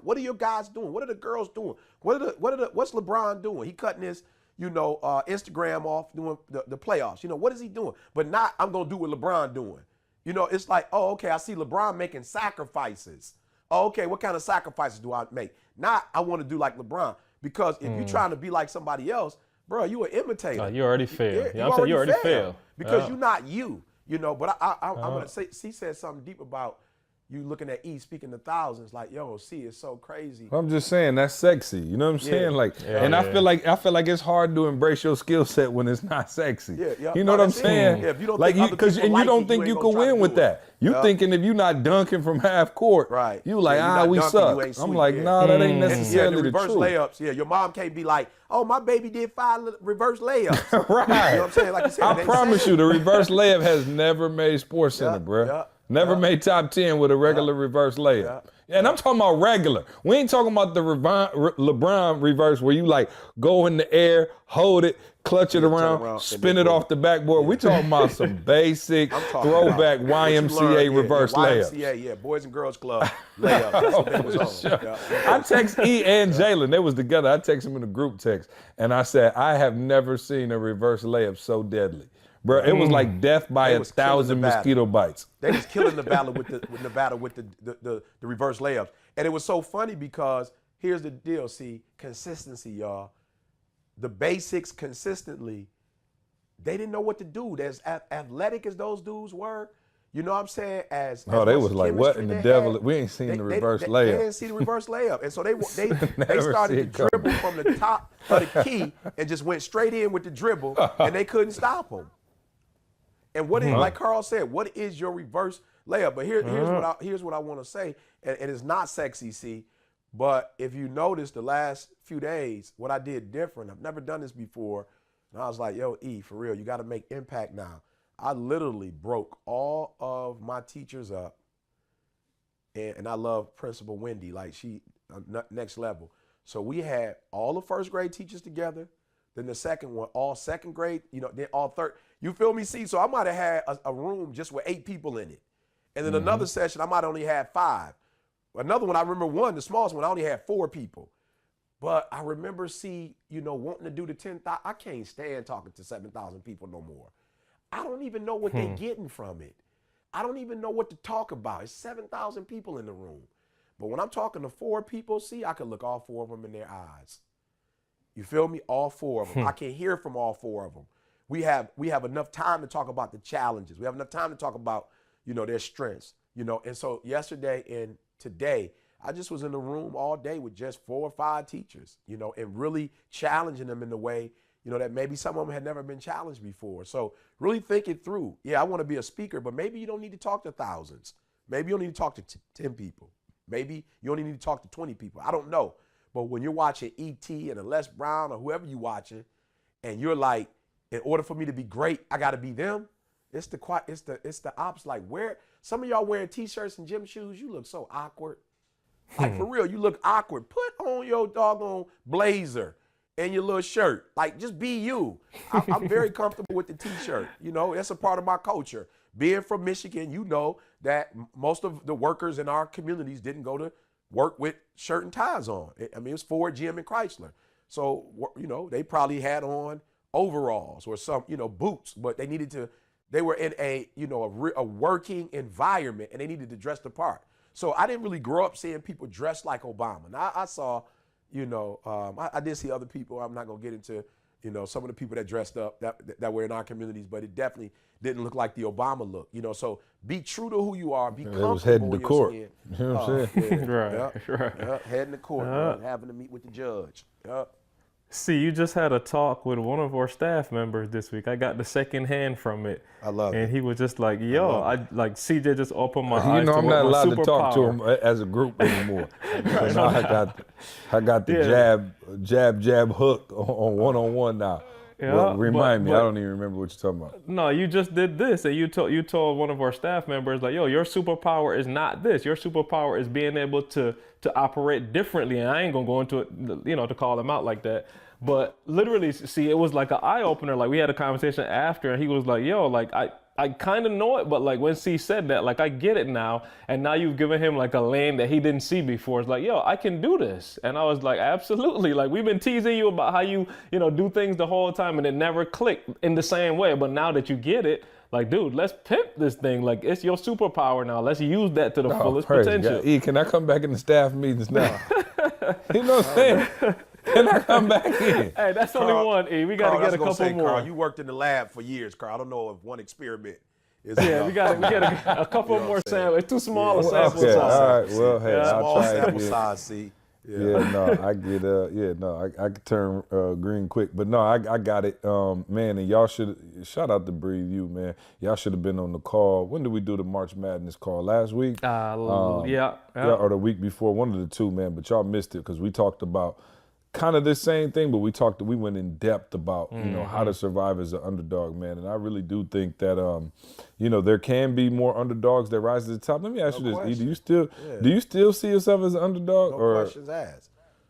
What are your guys doing? What are the girls doing? What's LeBron doing? He cutting his, you know, Instagram off doing the playoffs. You know, what is he doing? But not, I'm gonna do what LeBron doing. You know, it's like, oh, okay, I see LeBron making sacrifices. Oh, okay, what kind of sacrifices do I make? Not, I want to do like LeBron. Because if you're trying to be like somebody else, bro, you an imitator. You already failed. You already failed. Because you're not you know. But I'm gonna say, C said something deep about you looking at E speaking to thousands. Like, yo, C is so crazy. I'm just saying that's sexy. You know what I'm saying? Like, I feel like it's hard to embrace your skill set when it's not sexy. You know what I'm saying? Yeah, if you don't like, think because you don't think you can win with that. You thinking if you're not dunking from half court, right? You like, we suck. I'm like, nah, that ain't necessarily the reverse truth. layups. Yeah, your mom can't be like, oh, my baby did 5 reverse layups. Right. You know what I'm saying? Like you said, I promise you, the reverse layup has never made Sports Center, bro. Never made top 10 with a regular reverse layup. And I'm talking about regular. We ain't talking about the LeBron reverse where you like go in the air, hold it, clutch it around, spin it off the backboard. We talking about some basic throwback YMCA reverse layup. YMCA, Boys and Girls Club layup. That's what that was on. I text E and Jalen. They was together. I text them in a group text. And I said, I have never seen a reverse layup so deadly. Bro, it was like death by 1,000 mosquito bites. They was killing the battle with the reverse layups. And it was so funny because here's the deal, see, consistency, y'all. The basics consistently, they didn't know what to do. As athletic as those dudes were, you know what I'm saying? They was like, what in the devil? We ain't seen the reverse layup. They didn't see the reverse layup. And so they started to dribble from the top of the key and just went straight in with the dribble, and they couldn't stop them. And what is, like Carl said, what is your reverse layup? But here's what I want to say, and it's not sexy, see, but if you notice the last few days, what I did different, I've never done this before, and I was like, yo, E, for real, you got to make impact now. I literally broke all of my teachers up, and I love Principal Wendy, like she, next level. So we had all the first grade teachers together, then the second one, all second grade, you know, then all third. You feel me? See, so I might have had a room just with 8 people in it. And then another session, I might only have 5. Another one, I remember the smallest one, I only had 4 people. But I remember, you know, wanting to do the 10,000. I can't stand talking to 7,000 people no more. I don't even know what they're getting from it. I don't even know what to talk about. It's 7,000 people in the room. But when I'm talking to 4 people, I can look all 4 of them in their eyes. You feel me? All 4 of them. I can hear from all 4 of them. We have enough time to talk about the challenges. We have enough time to talk about, you know, their strengths, you know. And so yesterday and today, I just was in the room all day with just 4 or 5 teachers, you know, and really challenging them in the way, you know, that maybe some of them had never been challenged before. So really think it through. Yeah, I want to be a speaker, but maybe you don't need to talk to thousands. Maybe you don't need to talk to 10 people. Maybe you only need to talk to 20 people. I don't know. But when you're watching E.T. and a Les Brown or whoever you're watching, and you're like, in order for me to be great, I got to be them. It's the ops. Like, where some of y'all wearing T-shirts and gym shoes, you look so awkward. Like, for real, you look awkward. Put on your doggone blazer and your little shirt. Like, just be you. I'm very comfortable with the T-shirt. You know, that's a part of my culture. Being from Michigan, you know that most of the workers in our communities didn't go to work with shirt and ties on. I mean, it was Ford, GM, and Chrysler. So, you know, they probably had on overalls or some, you know, boots, but they were in a, you know, a working environment, and they needed to dress the part. So I didn't really grow up seeing people dressed like Obama. Now, I saw, you know, I did see other people. I'm not going to get into, you know, some of the people that dressed up that were in our communities, but it definitely didn't look like the Obama look, you know. So be true to who you are. Be comfortable. It was heading to in your court. skin. You know what I'm saying? Yeah, Right, yeah, right. yeah, heading to court, man, having to meet with the judge. Yeah. See, you just had a talk with one of our staff members this week. I got the second hand from it. I love and it. he was just like, yo, like CJ just opened my You eyes know, to I'm what not my allowed to talk to superpower- him as a group anymore. So now I got the jab hook on one-on-one now. Yeah, Well, remind me, but- I don't even remember what you're talking about. No, you just did this, and you told one of our staff members, like, yo, your superpower is not this. Your superpower is being able to operate differently. And I ain't gonna go into it, you know, to call them out like that. But literally, see, it was like an eye opener. Like, we had a conversation after, and he was like, yo, like I kind of know it, but like when C said that, like I get it now. And now you've given him like a lane that he didn't see before. It's like, yo, I can do this. And I was like, absolutely. Like, we've been teasing you about how you know, do things the whole time, and it never clicked in the same way. But now that you get it, like, dude, let's pimp this thing. Like, it's your superpower now. Let's use that to the fullest praise potential. God. E, can I come back in the staff meetings now? You know what I'm saying? Can I come back in? Hey, that's only Carl, one, E. We got to Carl, get a couple more. Carl, you worked in the lab for years, Carl. I don't know if one experiment is Yeah, enough. we got a couple more samples. It's too small a Yeah. sample Okay, size. all right. Well, hey, I'll Small try it sample again. size, see. Yeah, no, I get I could turn green quick, but no, I got it, man. And y'all should shout out to Breathe You, man. Y'all should have been on the call. When did we do the March Madness call? Last week? Yeah. Or the week before, one of the two, man. But y'all missed it because we talked about kind of the same thing, but we went in depth about you know how to survive as an underdog, man. And I really do think that you know, there can be more underdogs that rise to the top. Let me ask you this: E, do you still see yourself as an underdog, No or questions asked.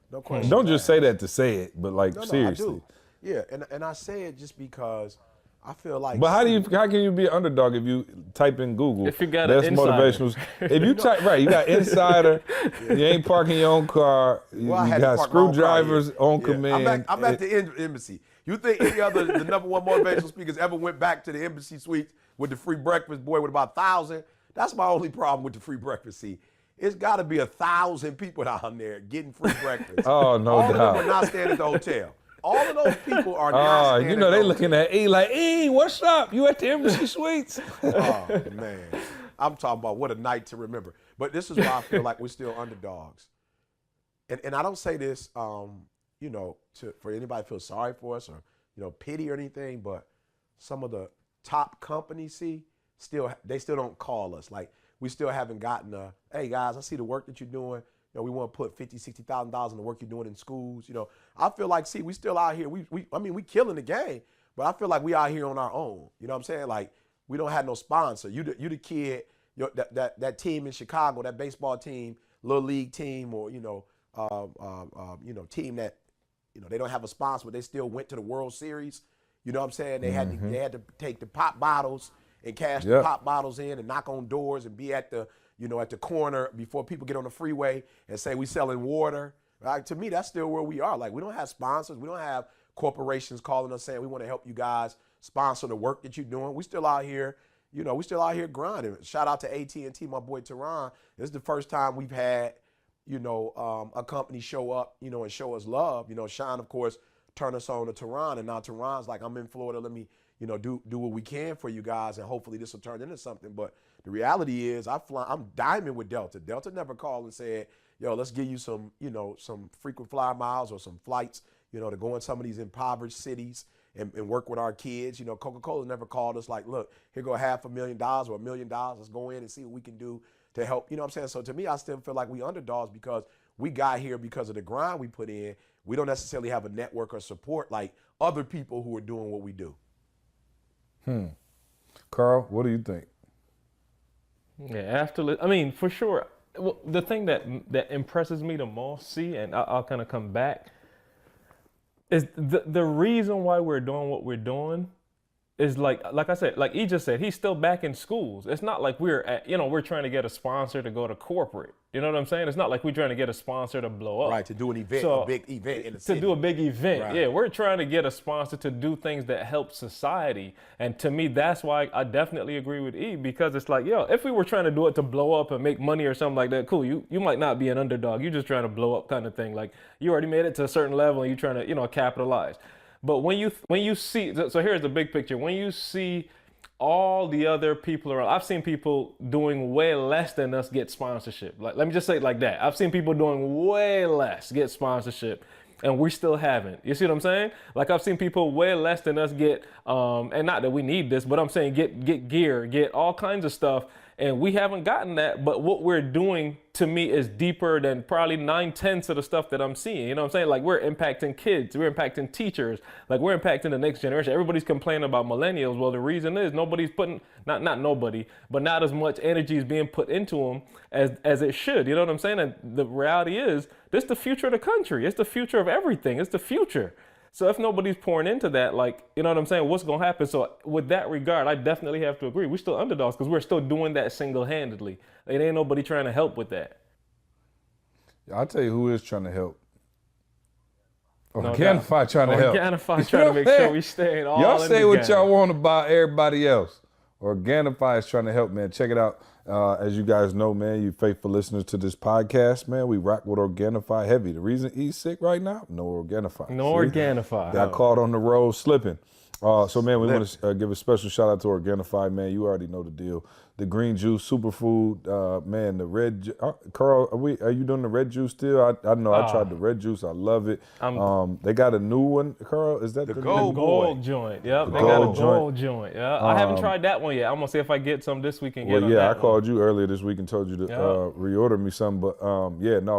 No questions don't just asked. say that to say it, but like No, seriously? I do. Yeah, and I say it just because I feel like. But how can you be an underdog if you type in Google? If you got that's an insider. motivational. If you type you got insider. You ain't parking your own car. Well, I you had to got park my own car, screwdrivers yeah. on Yeah. command. I'm at the embassy. You think any other the number one motivational speakers ever went back to the embassy suite with the free breakfast, boy, with about 1,000? That's my only problem with the free breakfast. See, it's got to be 1,000 people down there getting free breakfast. Oh, no All of them doubt. are not staying at the hotel. All of those people are not Oh, staying you know at they the looking at E like, E, what's up? You at the embassy suites? Oh, man. I'm talking about what a night to remember. But this is why I feel like we're still underdogs. And I don't say this, you know, for anybody to feel sorry for us or, you know, pity or anything, but some of the top companies, they still don't call us. Like, we still haven't gotten hey, guys, I see the work that you're doing. You know, we want to put $50,000, $60,000 in the work you're doing in schools. You know, I feel like, we still out here. We killing the game, but I feel like we out here on our own. You know what I'm saying? Like, we don't have no sponsor. You the kid, that team in Chicago, that baseball team, little league team, or team that, you know, they don't have a sponsor, but they still went to the World Series. You know what I'm saying? They had to take the pop bottles and cash the pop bottles in and knock on doors and be at the corner before people get on the freeway and say we selling water. Right? To me, that's still where we are. Like, we don't have sponsors. We don't have corporations calling us saying we want to help you guys sponsor the work that you're doing. We still out here, grinding. Shout out to AT&T, my boy Teron. This is the first time we've had, a company show up, and show us love. Sean, of course, turned us on to Teron, and now Teron's like, I'm in Florida. Let me, do what we can for you guys, and hopefully this will turn into something. But the reality is, I'm diamond with Delta. Delta never called and said, yo, let's give you some, some frequent flyer miles or some flights, to go in some of these impoverished cities and work with our kids. Coca-Cola never called us like, look, here go $500,000 or $1 million. Let's go in and see what we can do to help. You know what I'm saying? So to me, I still feel like we underdogs because we got here because of the grind we put in. We don't necessarily have a network or support like other people who are doing what we do. Carl, what do you think? Yeah, for sure. Well, the thing that impresses me the most, and I'll kind of come back, is the reason why we're doing what we're doing is like I said, like he just said, he's still back in schools. It's not like we're trying to get a sponsor to go to corporate. You know what I'm saying? It's not like we're trying to get a sponsor to blow up. Right, to do an event, So, a big event in the city. to do a big event. Right. Yeah, we're trying to get a sponsor to do things that help society. And to me, that's why I definitely agree with E, because it's like, yo, if we were trying to do it to blow up and make money or something like that, cool. You might not be an underdog. You're just trying to blow up kind of thing. Like, you already made it to a certain level and you're trying to, capitalize. But when you see, so here's the big picture. When you see all the other people around, I've seen people doing way less than us get sponsorship. Like, let me just say it like that. I've seen people doing way less get sponsorship, and we still haven't. You see what I'm saying? Like, I've seen people way less than us get, and not that we need this, but I'm saying get gear, get all kinds of stuff, and we haven't gotten that. But what we're doing, to me, is deeper than probably 9/10 of the stuff that I'm seeing. You know what I'm saying? Like, we're impacting kids, we're impacting teachers, like we're impacting the next generation. Everybody's complaining about millennials. Well, the reason is nobody's putting, not nobody, but not as much energy is being put into them as it should. You know what I'm saying? And the reality is, this is the future of the country. It's the future of everything. It's the future. So if nobody's pouring into that, like, you know what I'm saying, what's going to happen? So with that regard, I definitely have to agree. We're still underdogs because we're still doing that single-handedly. It ain't nobody trying to help with that. I'll tell you who is trying to help. No Organifi trying to help. Organifi trying to make sure we stay in all Y'all in say the what game. y'all want about everybody else. Organifi is trying to help, man. Check it out. As you guys know, man, you faithful listeners to this podcast, man, we rock with Organifi heavy. The reason he's sick right now, no Organifi. No Organifi. Got caught on the road slipping. So, man, we want to give a special shout out to Organifi, man. You already know the deal. The green juice, superfood, man, the red. Carl, are you doing the red juice still? I know I tried the red juice. I love it. They got a new one, Carl. Is that the gold joint? Yep, they got a gold joint. Yeah, I haven't tried that one yet. I'm gonna see if I get some this week and get on that I called you earlier this week and told you to reorder me some. But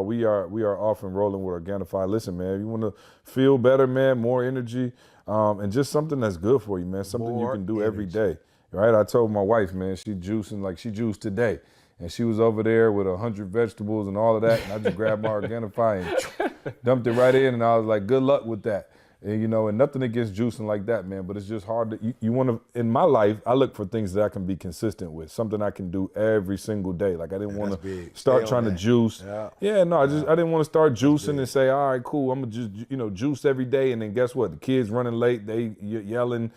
we are off and rolling with Organifi. Listen, man, if you want to feel better, man, more energy, and just something that's good for you, man, something you can do every day. Right, I told my wife, man, she juicing like she juiced today, and she was over there with 100 vegetables and all of that, and I just grabbed my Organifi and dumped it right in, and I was like, good luck with that. And and nothing against juicing like that, man, but it's just hard to, you want to, in my life, I look for things that I can be consistent with, something I can do every single day. Like, I didn't want to start trying to juice. I didn't want to start juicing and say, all right, cool, I'm going to just, juice every day, and then guess what? The kids running late, they yelling,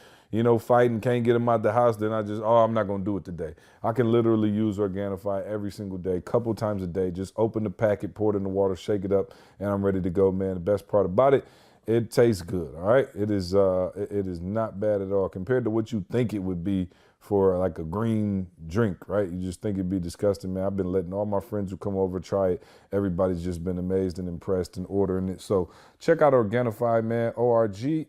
fighting, can't get them out the house, then I'm not going to do it today. I can literally use Organifi every single day, couple times a day. Just open the packet, pour it in the water, shake it up, and I'm ready to go, man. The best part about it, it tastes good, all right? It is not bad at all compared to what you think it would be for like a green drink, right? You just think it'd be disgusting, man. I've been letting all my friends who come over try it. Everybody's just been amazed and impressed and ordering it. So check out Organifi, man, ORGANIFI.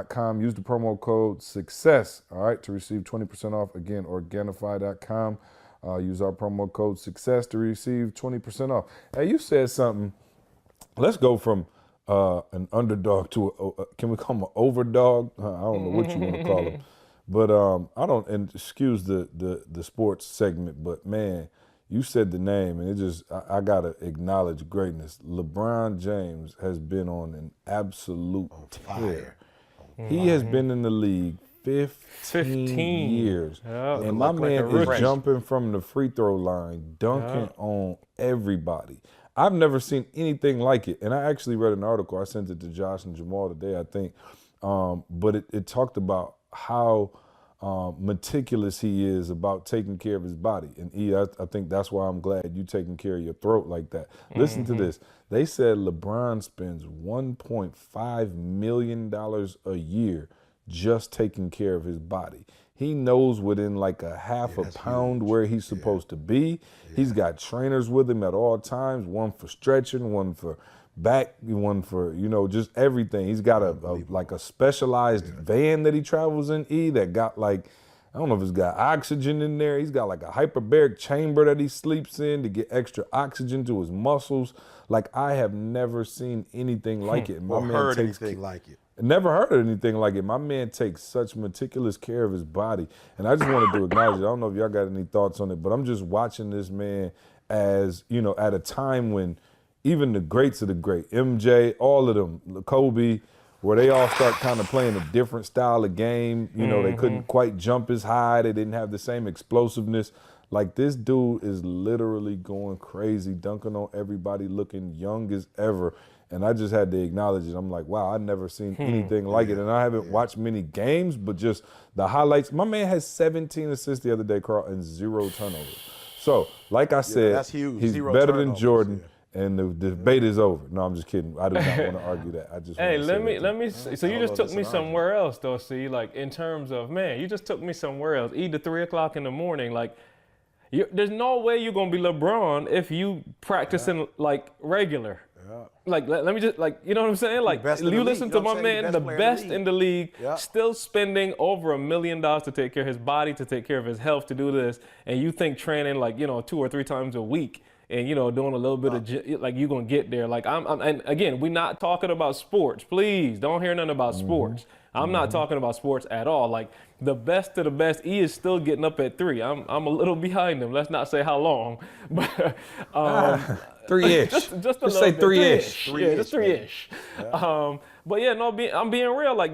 .com. Use the promo code SUCCESS, all right, to receive 20% off. Again, Organifi.com. Use our promo code SUCCESS to receive 20% off. Hey, you said something. Let's go from an underdog to can we call him an overdog? I don't know what you want to call him. But I don't, and excuse the sports segment, but man, you said the name, and it just, I got to acknowledge greatness. LeBron James has been on an absolute tear. He has been in the league 15 years. Yep. And my man is jumping from the free throw line, dunking on everybody. I've never seen anything like it. And I actually read an article. I sent it to Josh and Jamal today, I think. But it talked about how meticulous he is about taking care of his body. And I think that's why I'm glad you taking care of your throat like that. Listen to this. They said LeBron spends $1.5 million a year just taking care of his body. He knows within like a half a pound where he's supposed to be. He's got trainers with him at all times, one for stretching, one for back, one for, just everything. He's got a specialized van that he travels in, that got like, I don't know if it's got oxygen in there. He's got like a hyperbaric chamber that he sleeps in to get extra oxygen to his muscles. Like, I have never seen anything like it. Or heard anything like it. Never heard of anything like it. My man takes such meticulous care of his body. And I just wanted to acknowledge it. I don't know if y'all got any thoughts on it, but I'm just watching this man as, at a time when even the greats of the great, MJ, all of them, Kobe, where they all start kind of playing a different style of game. You know, they couldn't quite jump as high. They didn't have the same explosiveness. Like, this dude is literally going crazy, dunking on everybody, looking young as ever. And I just had to acknowledge it. I'm like, wow, I've never seen anything like it. And I haven't watched many games, but just the highlights. My man has 17 assists the other day, Carl, and 0 turnovers. So, like I said, that's huge. he's 0 better than turnovers, Jordan. And the debate is over. No, I'm just kidding. I do not want to argue that. I just Hey, want to let me. So you just took me somewhere else, though. See, like in terms of man, you just took me somewhere else. Either 3 o'clock in the morning, like there's no way you're gonna be LeBron if you practicing like regular. Like let me just you know what I'm saying? Like you listen to my man, the best in the league, still spending over $1 million to take care of his body, to take care of his health, to do this, and you think training like 2 or 3 times a week. And doing a little bit of like you're gonna get there. Like I'm and again, we're not talking about sports. Please don't hear nothing about sports. I'm not talking about sports at all. Like the best of the best, he is still getting up at 3. I'm a little behind him. Let's not say how long, but 3-ish. just a little say bit. 3-ish. Yeah, just 3-ish. But yeah, no, I'm being real. Like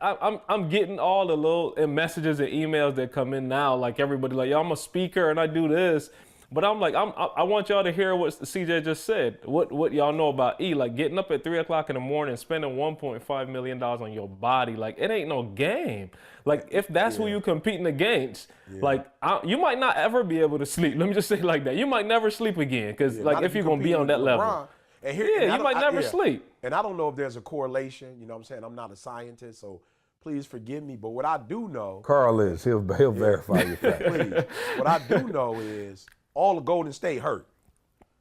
I'm getting all the little messages and emails that come in now. Like everybody, like I'm a speaker and I do this. But I'm like, I want y'all to hear what CJ just said. What y'all know about E? Like getting up at 3 o'clock in the morning, spending $1.5 million on your body. Like it ain't no game. Like if that's who you competing against, like you might not ever be able to sleep. Let me just say it like that. You might never sleep again because like if you're gonna be on that level, you might never sleep. And I don't know if there's a correlation. You know what I'm saying? I'm not a scientist, so please forgive me. But what I do know, Carl is. He'll verify your facts. Please. What I do know is all of Golden State hurt.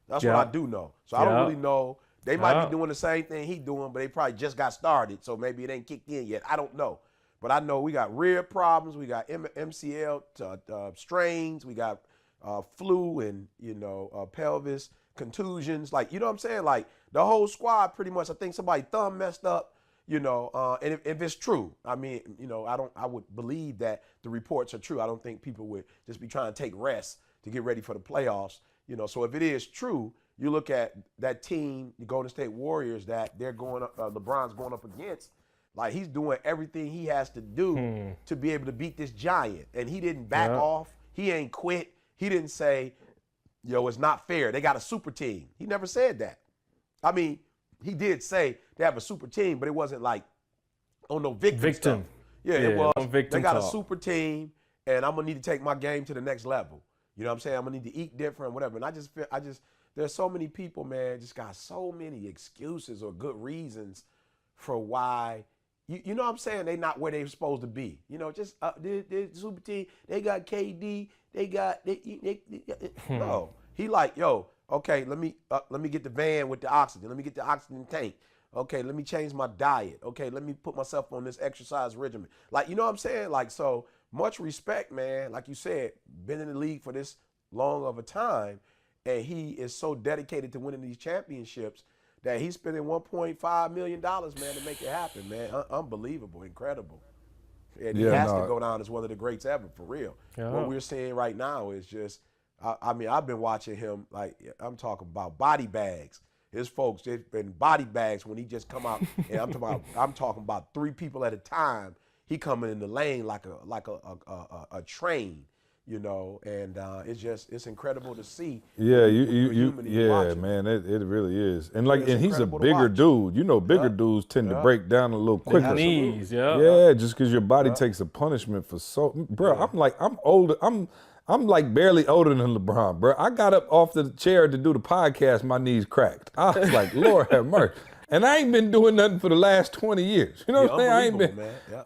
That's what I do know. So I don't really know. They might be doing the same thing he doing, but they probably just got started, so maybe it ain't kicked in yet. I don't know. But I know we got rib problems. We got MCL strains. We got flu and, pelvis contusions. Like, you know what I'm saying? Like, the whole squad pretty much, I think somebody thumb messed up, and if it's true, I mean, I would believe that the reports are true. I don't think people would just be trying to take rest to get ready for the playoffs, So if it is true, you look at that team, the Golden State Warriors, that they're going up, LeBron's going up against. Like he's doing everything he has to do to be able to beat this giant, and he didn't back off. He ain't quit. He didn't say, it's not fair. They got a super team. He never said that. I mean, he did say they have a super team, but it wasn't like no victim stuff. Yeah, it was. They got a super team, and I'm gonna need to take my game to the next level. You know what I'm saying? I'm gonna need to eat different, whatever. And I just feel, there's so many people, man, just got so many excuses or good reasons for why, you know what I'm saying? They not where they're supposed to be. Just the super team, they got KD, no. He like, okay, let me get the van with the oxygen. Let me get the oxygen tank. Okay, let me change my diet. Okay, let me put myself on this exercise regimen. Like, you know what I'm saying? Like, so much respect, man. Like you said, been in the league for this long of a time, and he is so dedicated to winning these championships that he's spending $1.5 million, man, to make it happen, man. Unbelievable, incredible. And he has to go down as one of the greats ever, for real. Yeah. What we're seeing right now is just, I mean, I've been watching him, like, I'm talking about body bags. His folks, they've been body bags when he just come out, and I'm talking about 3 people at a time. He coming in the lane like a train, and it's incredible to see. Yeah, man, it really is. And and he's a bigger dude. Bigger dudes tend to break down a little quicker. Knees, yeah, just because your body takes a punishment for bro. I'm older. I'm like barely older than LeBron, bro. I got up off the chair to do the podcast, my knees cracked. I was like, Lord have mercy. And I ain't been doing nothing for the last 20 years. You know what I'm saying? I ain't been.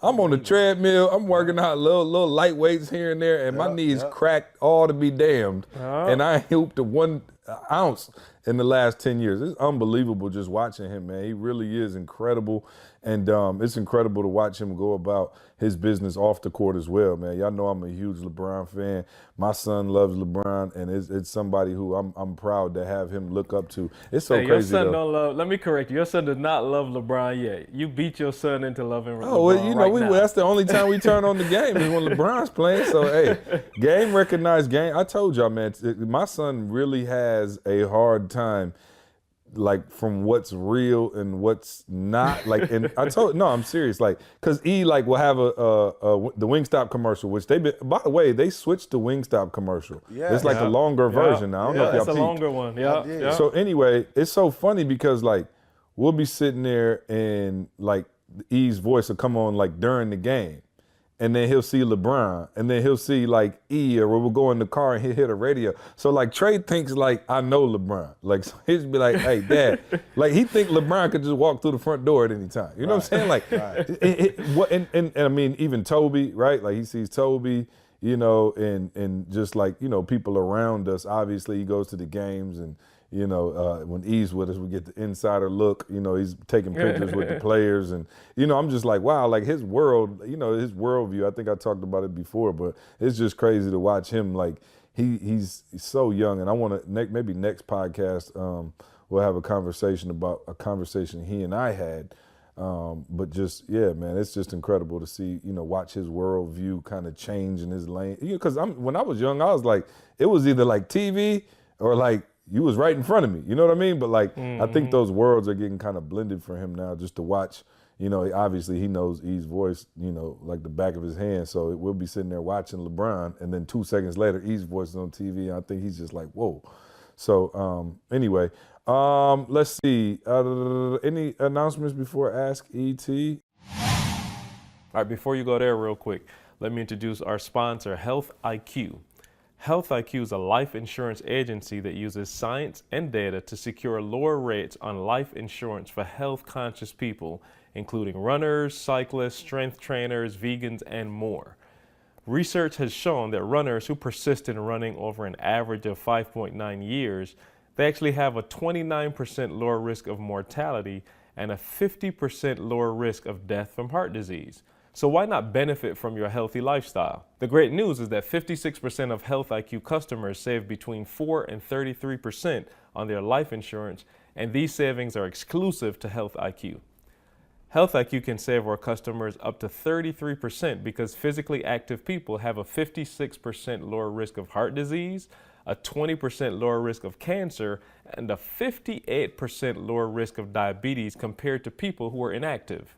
I'm on the treadmill. I'm working out little light weights here and there, and my knees cracked all to be damned. And I ain't hooped to 1 ounce in the last 10 years. It's unbelievable just watching him, man. He really is incredible. And it's incredible to watch him go about his business off the court as well, man. Y'all know I'm a huge LeBron fan. My son loves LeBron, and it's somebody who I'm proud to have him look up to. It's so crazy, your son don't love. Let me correct you. Your son does not love LeBron yet. You beat your son into loving LeBron. Oh, well, that's the only time we turn on the game is when LeBron's playing. So, hey, game recognized game. I told y'all, man, my son really has a hard time like from what's real and what's not. Like, and I'm serious. Like, cause E like will have the Wingstop commercial, which by the way, they switched to Wingstop commercial. Yeah. It's like a longer version now. I don't know if y'all It's a peeped. longer one. Yeah. So anyway, it's so funny because like we'll be sitting there and like E's voice will come on like during the game. And then he'll see LeBron, and then he'll see like E, or we'll go in the car and he'll hit a radio. So like Trey thinks like I know LeBron. Like so he'll be like, hey Dad, like he think LeBron could just walk through the front door at any time. You know what I'm saying? Like, and I mean even Toby, right? Like he sees Toby, you know, and just like you know people around us. Obviously he goes to the games and. You know, when E's with us, we get the insider look. You know, he's taking pictures with the players, and you know, I'm just like, wow, like his world, you know, his worldview. I think I talked about it before, but it's just crazy to watch him. Like he's so young, and I want to maybe next podcast we'll have a conversation about a conversation he and I had. But just yeah, man, it's just incredible to see watch his worldview kind of change in his lane. Because when I was young, I was like, it was either like TV or like. You was right in front of me, you know what I mean? But like, I think those worlds are getting kind of blended for him now just to watch, obviously he knows E's voice, like the back of his hand. So we'll be sitting there watching LeBron and then 2 seconds later, E's voice is on TV. And I think he's just like, whoa. So anyway, let's see. Any announcements before Ask ET? All right, before you go there real quick, let me introduce our sponsor, Health IQ. Health IQ is a life insurance agency that uses science and data to secure lower rates on life insurance for health-conscious people, including runners, cyclists, strength trainers, vegans, and more. Research has shown that runners who persist in running over an average of 5.9 years, they actually have a 29% lower risk of mortality and a 50% lower risk of death from heart disease. So why not benefit from your healthy lifestyle? The great news is that 56% of Health IQ customers save between 4 and 33% on their life insurance, and these savings are exclusive to Health IQ. Health IQ can save our customers up to 33% because physically active people have a 56% lower risk of heart disease, a 20% lower risk of cancer, and a 58% lower risk of diabetes compared to people who are inactive.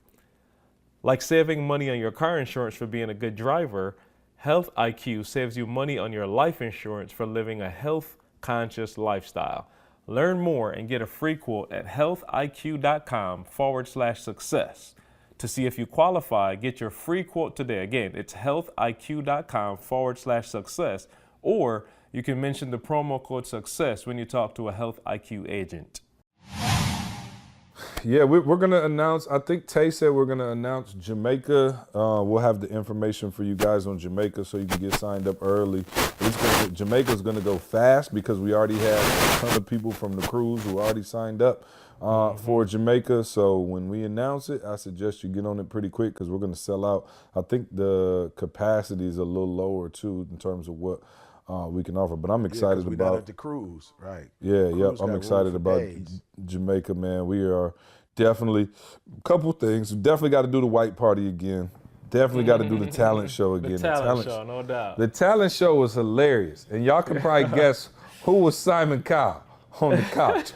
Like saving money on your car insurance for being a good driver, Health IQ saves you money on your life insurance for living a health-conscious lifestyle. Learn more and get a free quote at healthiq.com/success. To see if you qualify, get your free quote today. Again, it's healthiq.com/success, or you can mention the promo code success when you talk to a Health IQ agent. Yeah, we're going to announce, I think Tay said we're going to announce Jamaica. We'll have the information for you guys on Jamaica so you can get signed up early. Jamaica's going to go fast because we already have a ton of people from the cruise who already signed up for Jamaica. So when we announce it, I suggest you get on it pretty quick because we're going to sell out. I think the capacity is a little lower too in terms of what we can offer, but I'm excited we're about not at the cruise, right? Yeah, I'm excited about Jamaica, man. We are definitely a couple things. We definitely got to do the white party again. Definitely got to do the talent show again. The talent show, no doubt. The talent show was hilarious, and y'all can probably guess who was Simon Cowell on the couch.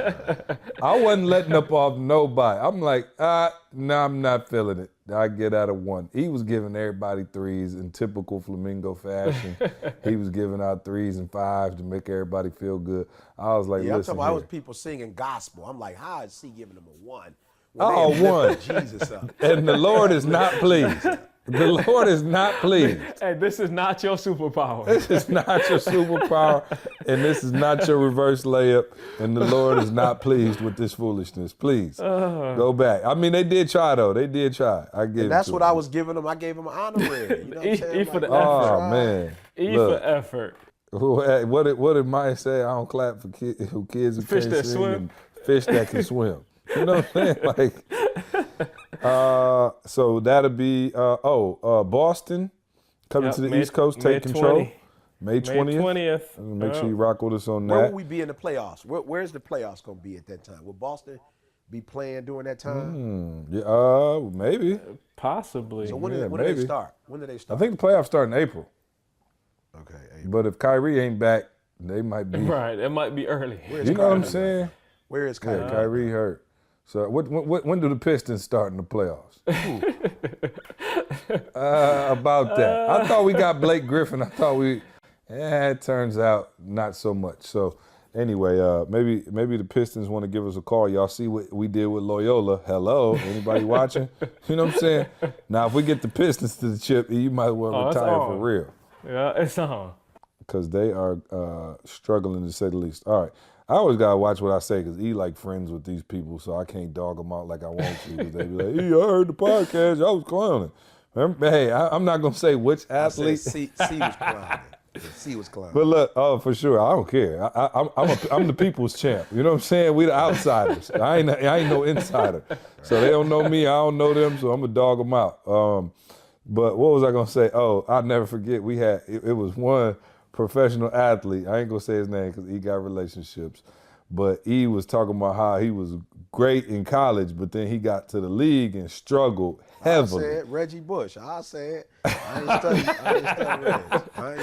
I wasn't letting up off nobody. I'm like, no, I'm not feeling it. I get out of one. He was giving everybody threes in typical Flamingo fashion. He was giving out 3s and 5s to make everybody feel good. I was like, listen I'm talking about, I was people singing gospel. I'm like, how is he giving them a 1? Well, one. Jesus up. And the Lord is not pleased. The Lord is not pleased. Hey, this is not your superpower. This is not your superpower, and this is not your reverse layup, and the Lord is not pleased with this foolishness. Please, go back. I mean, they did try, though. They did try. I give And that's it to what them. I was giving them. I gave them an honorary. You know what I'm saying? E for the Like, effort. Oh, man. E Look, for effort. what did Maya say? I don't clap for kids who Fish can't that sing swim. and fish that can swim. You know what I'm saying? Like, so that'll be, Boston coming to the East Coast, take control. May 20th. Make sure you rock with us on that. where will we be in the playoffs? Where's the playoffs going to be at that time? Will Boston be playing during that time? Maybe. Possibly. So when Yeah, do maybe. they start? When do they I start? think the playoffs start in April. Okay. But if Kyrie ain't back, they might be. Right, it might be early. You know what I'm saying? Where is Kyrie? Yeah, Kyrie hurt. So when do the Pistons start in the playoffs? About that. I thought we got Blake Griffin. I thought it turns out not so much. So anyway, maybe the Pistons want to give us a call. Y'all see what we did with Loyola. Hello, anybody watching? You know what I'm saying? Now, if we get the Pistons to the chip, you might well retire for real. Yeah, it's on. Because they are struggling, to say the least. All right. I always got to watch what I say because he like friends with these people, so I can't dog them out like I want to. Because they be like, I heard the podcast. I was clowning. Remember, hey, I'm not going to say which athlete. C was clowning. C was clowning. But look, for sure, I don't care. I'm the people's champ. You know what I'm saying? We the outsiders. I ain't no insider. So they don't know me. I don't know them, so I'm going to dog them out. But what was I going to say? Oh, I'll never forget. We had, it was one professional athlete. I ain't gonna say his name because he got relationships, but he was talking about how he was great in college, but then he got to the league and struggled heavily. I said Reggie Bush. I said I ain't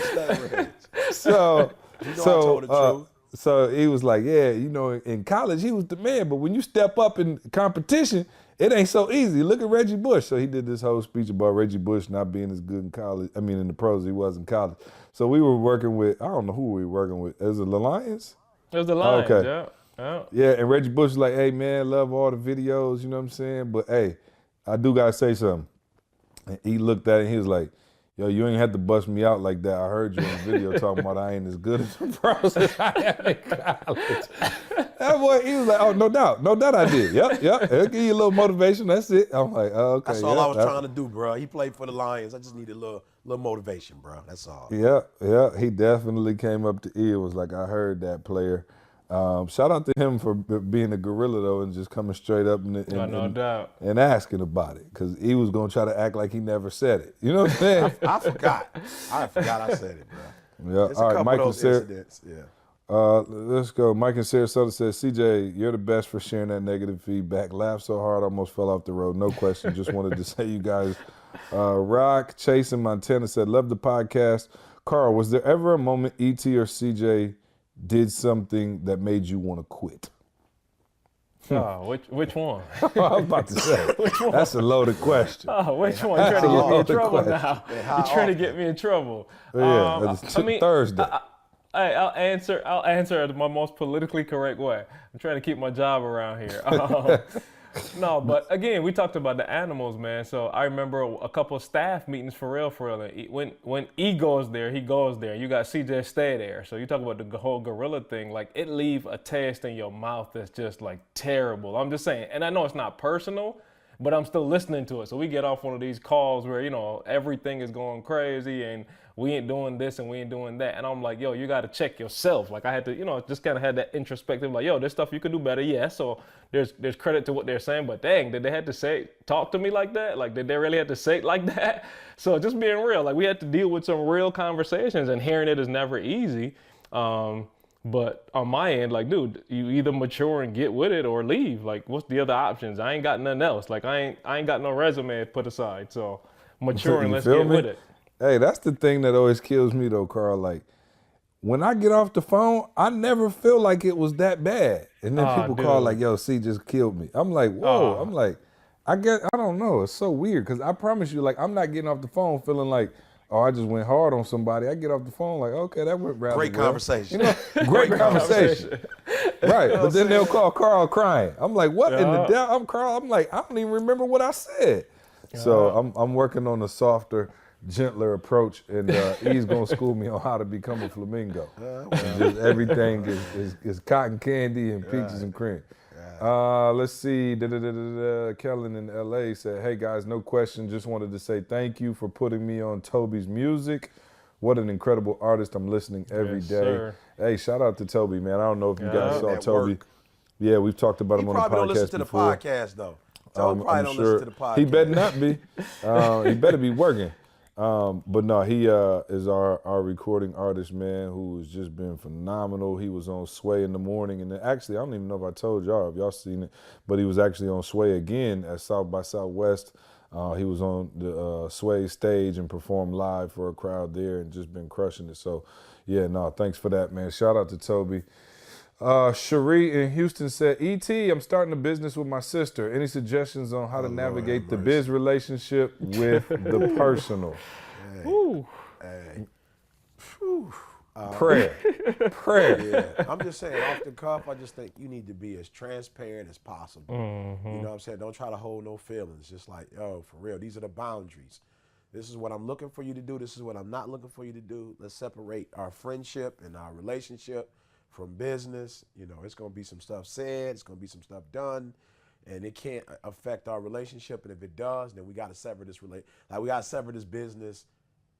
studying Reggie. So I told the truth. So he was like, yeah, in college he was the man, but when you step up in competition, it ain't so easy. Look at Reggie Bush. So he did this whole speech about Reggie Bush not being as good in college. I mean, in the pros as he was in college. So we were working with, I don't know who we were working with. Is it the Lions? It was the Lions, okay. Yeah, and Reggie Bush was like, hey, man, love all the videos, you know what I'm saying? But, hey, I do got to say something. And he looked at it and he was like, yo, you ain't had to bust me out like that. I heard you in the video talking about I ain't as good as the pros as I am in college. That boy, he was like, oh, no doubt I did. Yep. It'll give you a little motivation. That's it. I'm like, oh, okay. That's all I was trying to do, bro. He played for the Lions. I just needed a little motivation, bro. That's all. Yeah. He definitely came up to E and was like, I heard that player. Shout out to him for being a gorilla, though, and just coming straight up and asking about it, because he was going to try to act like he never said it. You know what I'm saying? I forgot I said it, bro. Yeah. It's all a right, couple Mike of those incidents. Yeah. Let's go. Mike in Sarasota says, CJ, you're the best for sharing that negative feedback. Laughed so hard, almost fell off the road. No question. Just wanted to say you guys rock. Chase in Montana said, love the podcast. Carl, was there ever a moment E.T. or CJ did something that made you want to quit? Oh, which one? I was about to say. Which one? That's a loaded question. Oh, which one? You're trying to get me in trouble now. You're trying to get me in trouble. Yeah, it's Thursday. I'll answer it my most politically correct way. I'm trying to keep my job around here. No, but again, we talked about the animals, man. So I remember a couple of staff meetings for real. And when E goes there, he goes there. You got CJ stay there. So you talk about the whole gorilla thing. Like, it leave a taste in your mouth that's just like terrible. I'm just saying. And I know it's not personal, but I'm still listening to it. So we get off one of these calls where, everything is going crazy and we ain't doing this and we ain't doing that. And I'm like, yo, you got to check yourself. Like, I had to, just kind of had that introspective, like, yo, there's stuff you could do better. Yeah. So there's credit to what they're saying, but dang, did they have to talk to me like that? Like, did they really have to say it like that? So just being real, like, we had to deal with some real conversations, and hearing it is never easy. But on my end, like, dude, you either mature and get with it or leave. Like, what's the other options? I ain't got nothing else. Like, I ain't got no resume put aside. So mature and let's get with it. Hey, that's the thing that always kills me though, Carl. Like, when I get off the phone, I never feel like it was that bad. And then people call like, yo, C just killed me. I'm like, whoa. I'm like, I don't know. It's so weird, because I promise you, like, I'm not getting off the phone feeling like, oh, I just went hard on somebody. I get off the phone like, okay, that went rather Great well. conversation. Great conversation. Right. But then they'll call Carl crying. I'm like, what in the devil? I'm Carl. I'm like, I don't even remember what I said. So I'm working on a softer, gentler approach, and he's gonna school me on how to become a flamingo. Just everything is cotton candy and peaches and cream. Let's see. Kellen in LA said, hey guys, no question. Just wanted to say thank you for putting me on Toby's music. What an incredible artist. I'm listening every day. Sir. Hey, shout out to Toby, man. I don't know if you guys saw Toby. Yeah, we've talked about him on the podcast probably don't listen to the before. podcast, though. Toby probably I'm don't sure listen to the podcast. He better not be. He better be working. But no, he is our recording artist, man, who has just been phenomenal. He was on Sway in the morning, and actually, I don't even know if I told y'all, if y'all seen it, but he was actually on Sway again at South by Southwest. He was on the Sway stage and performed live for a crowd there and just been crushing it. So, yeah, no, thanks for that, man. Shout out to Toby. Cherie in Houston said, E.T., I'm starting a business with my sister. Any suggestions on how to navigate the biz relationship with the personal? Ooh. Prayer. Yeah, I'm just saying, off the cuff, I just think you need to be as transparent as possible. You know what I'm saying? Don't try to hold no feelings. Just like, yo, for real, these are the boundaries. This is what I'm looking for you to do. This is what I'm not looking for you to do. Let's separate our friendship and our relationship from business. You know, it's going to be some stuff said. It's going to be some stuff done. And it can't affect our relationship. And if it does, then we got to sever this we got to sever this business,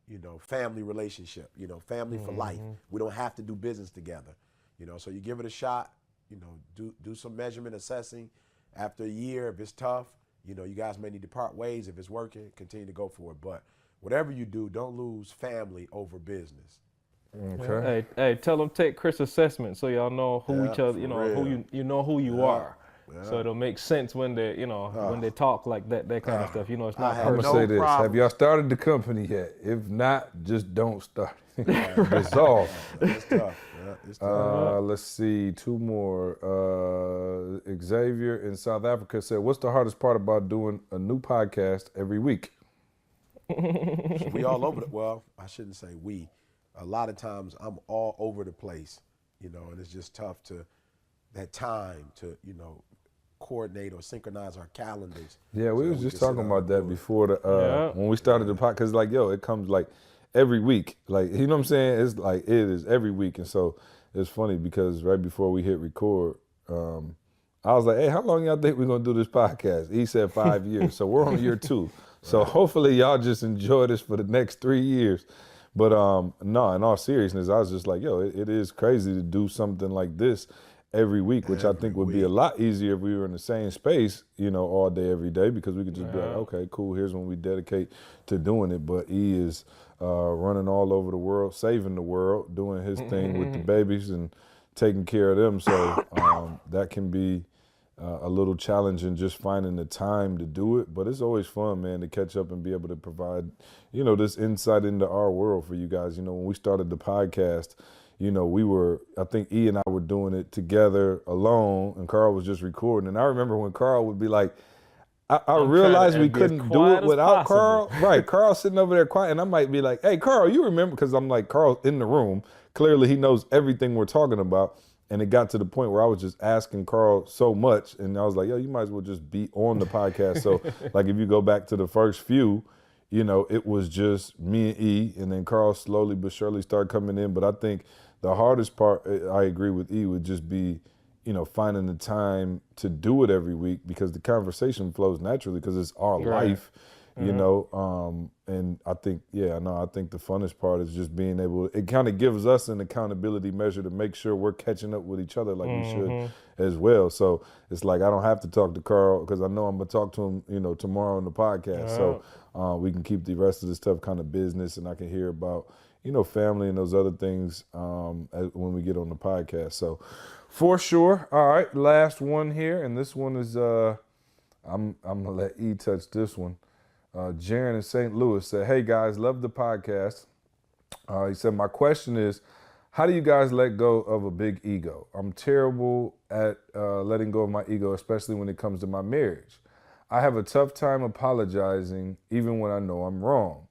you know, family relationship, you know, family for life. We don't have to do business together, you know, so you give it a shot, you know, do some measurement assessing. After a year, if it's tough, you know, you guys may need to part ways. If it's working, continue to go for it. But whatever you do, don't lose family over business. Okay. Hey, tell them take Chris' assessment so y'all know who each other, you know, real. who you know who you are. Yeah. So it'll make sense when they, you know, when they talk like that kind of stuff. You know, it's not have I'm personal. going to say this. problem. Have y'all started the company yet? If not, just don't start. Dissolve. It's tough. Yeah, it's tough. Let's see, two more. Xavier in South Africa said, what's the hardest part about doing a new podcast every week? We all over well, I shouldn't say we. A lot of times I'm all over the place, you know, and it's just tough to that time to, you know, coordinate or synchronize our calendars. Yeah, we so was we just can sit talking down about and that do it. before the when we started the podcast. Cause like, yo, it comes like every week. Like, you know what I'm saying? It's like it is every week. And so it's funny because right before we hit record, I was like, hey, how long y'all think we're gonna do this podcast? He said 5 years. So we're on year 2. So hopefully y'all just enjoy this for the next 3 years. But no, in all seriousness, I was just like, yo, it is crazy to do something like this every week, which I think would be a lot easier if we were in the same space, you know, all day, every day, because we could just be like, okay, cool, here's when we dedicate to doing it. But he is running all over the world, saving the world, doing his thing with the babies and taking care of them. So that can be a little challenging just finding the time to do it. But it's always fun, man, to catch up and be able to provide, you know, this insight into our world for you guys. You know, when we started the podcast, you know, I think E and I were doing it together alone, and Carl was just recording. And I remember when Carl would be like, I realized we couldn't do it without Carl. Right, Carl sitting over there quiet, and I might be like, hey, Carl, you remember? Because I'm like, Carl's in the room. Clearly, he knows everything we're talking about. And it got to the point where I was just asking Carl so much, and I was like, yo, you might as well just be on the podcast. So, like, if you go back to the first few, you know, it was just me and E, and then Carl slowly but surely started coming in. But I think the hardest part, I agree with E, would just be, you know, finding the time to do it every week, because the conversation flows naturally because it's our life, you know. And I think, I think the funnest part is just being able, it kind of gives us an accountability measure to make sure we're catching up with each other like we should as well. So it's like, I don't have to talk to Carl because I know I'm going to talk to him, you know, tomorrow on the podcast. So we can keep the rest of the stuff kind of business, and I can hear about, you know, family and those other things when we get on the podcast. So for sure. All right, last one here. And this one is, I'm going to let E touch this one. Jaron in St. Louis said, hey guys, love the podcast. He said, my question is, how do you guys let go of a big ego? I'm terrible at letting go of my ego, especially when it comes to my marriage. I have a tough time apologizing even when I know I'm wrong.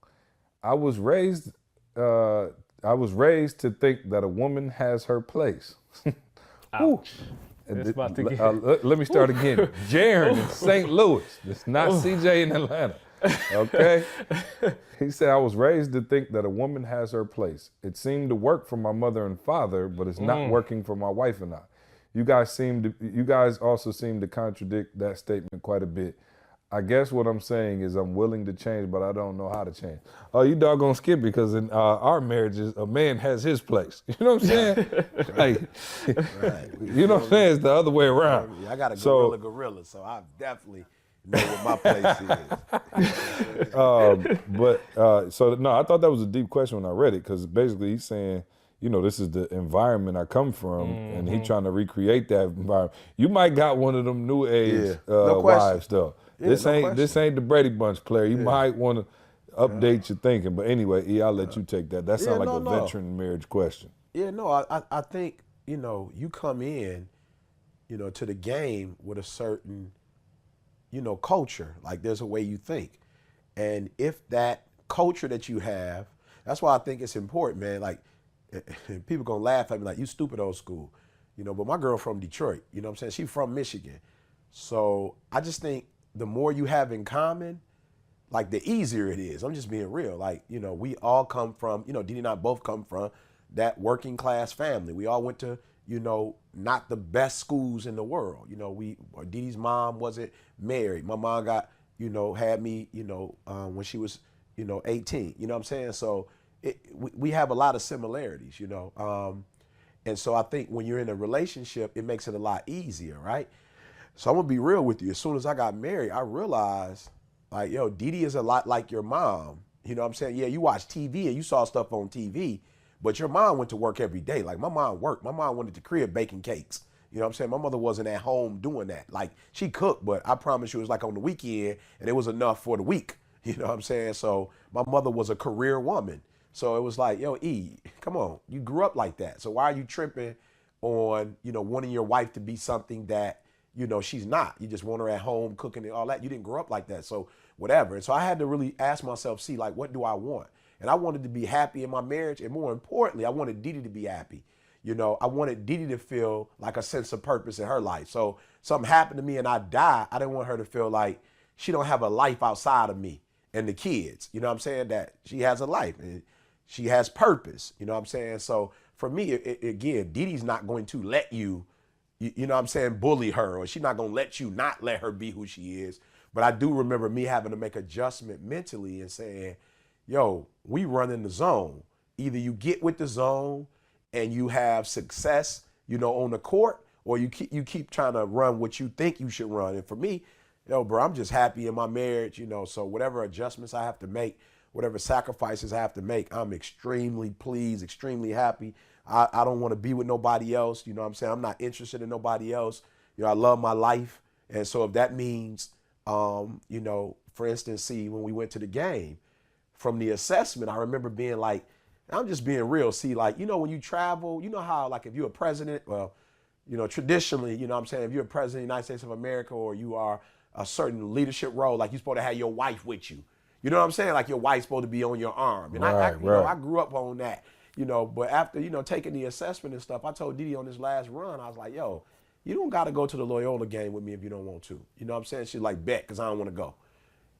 I was raised to think that a woman has her place. Ouch. It's about to get... let me start again. Jaron in St. Louis. It's not CJ in Atlanta. Okay? He said, I was raised to think that a woman has her place. It seemed to work for my mother and father, but it's not working for my wife and I. You guys also seem to contradict that statement quite a bit. I guess what I'm saying is I'm willing to change, but I don't know how to change. Oh, you doggone skip, because in our marriages, a man has his place. You know what I'm saying? Like, you know what I'm saying? It's the other way around. I got a gorilla, so I definitely know what my place is. So I thought that was a deep question when I read it, because basically he's saying, you know, this is the environment I come from, and he trying to recreate that environment. You might got one of them new age wives though. This ain't the Brady Bunch player. You might want to update your thinking. But anyway, I'll let you take that. That sounds like a veteran marriage question. Yeah, no, I think you come in, to the game with a certain, culture. Like there's a way you think. And if that culture that you have, that's why I think it's important, man. Like, people gonna laugh at me like, you stupid old school. But my girl from Detroit, you know what I'm saying? She from Michigan. So I just think the more you have in common, like the easier it is. I'm just being real. Like, we all come from, Didi and I both come from that working class family. We all went to, not the best schools in the world. Didi's mom wasn't married. My mom got, had me, when she was, 18. You know what I'm saying? So we have a lot of similarities, and so I think when you're in a relationship, it makes it a lot easier, right? So I'm gonna be real with you. As soon as I got married, I realized, like, yo, Didi is a lot like your mom. You know what I'm saying? Yeah, you watch TV and you saw stuff on TV, but your mom went to work every day. Like, my mom worked. My mom went to the crib baking cakes. You know what I'm saying? My mother wasn't at home doing that. Like, she cooked, but I promise you it was like on the weekend, and it was enough for the week. You know what I'm saying? So my mother was a career woman. So it was like, yo, E, come on, you grew up like that. So why are you tripping on, wanting your wife to be something that, she's not? You just want her at home cooking and all that. You didn't grow up like that. So whatever. And so I had to really ask myself, see, like, what do I want? And I wanted to be happy in my marriage. And more importantly, I wanted Didi to be happy. I wanted Didi to feel like a sense of purpose in her life. So something happened to me and I died. I didn't want her to feel like she don't have a life outside of me and the kids. You know what I'm saying? That she has a life and she has purpose. You know what I'm saying? So for me, again, Didi's not going to let you, you know what I'm saying, bully her, or she's not going to let you not let her be who she is. But I do remember me having to make adjustment mentally and saying, yo, we run in the zone. Either you get with the zone and you have success, on the court, or you keep trying to run what you think you should run. And for me, yo, bro, I'm just happy in my marriage, so whatever adjustments I have to make, whatever sacrifices I have to make, I'm extremely pleased, extremely happy. I don't want to be with nobody else. You know what I'm saying? I'm not interested in nobody else. I love my life. And so if that means, for instance, see, when we went to the game, from the assessment, I remember being like, I'm just being real. See, like, when you travel, how, like, if you're a president, well, traditionally, you know what I'm saying, if you're a president of the United States of America, or you are a certain leadership role, like, you're supposed to have your wife with you. You know what I'm saying? Like, your wife's supposed to be on your arm. And I grew up on that, but after, taking the assessment and stuff, I told Didi on this last run, I was like, yo, you don't got to go to the Loyola game with me if you don't want to. You know what I'm saying? She's like, bet, because I don't want to go.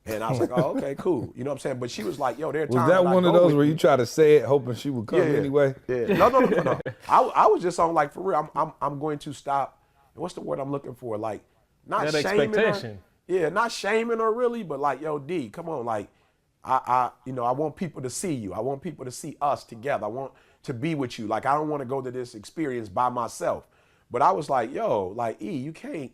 And I was like, oh, okay, cool. You know what I'm saying? But she was like, yo, there are times Was that one of those where you try to say it hoping she would come anyway? Yeah. No. I was just on, like, for real, I'm going to stop. What's the word I'm looking for? Like, not that shaming expectation. her. Yeah, not shaming her really, but like, yo, D, come on, like, I want people to see you. I want people to see us together. I want to be with you. Like, I don't want to go to this experience by myself. But I was like, yo, like, E, you can't,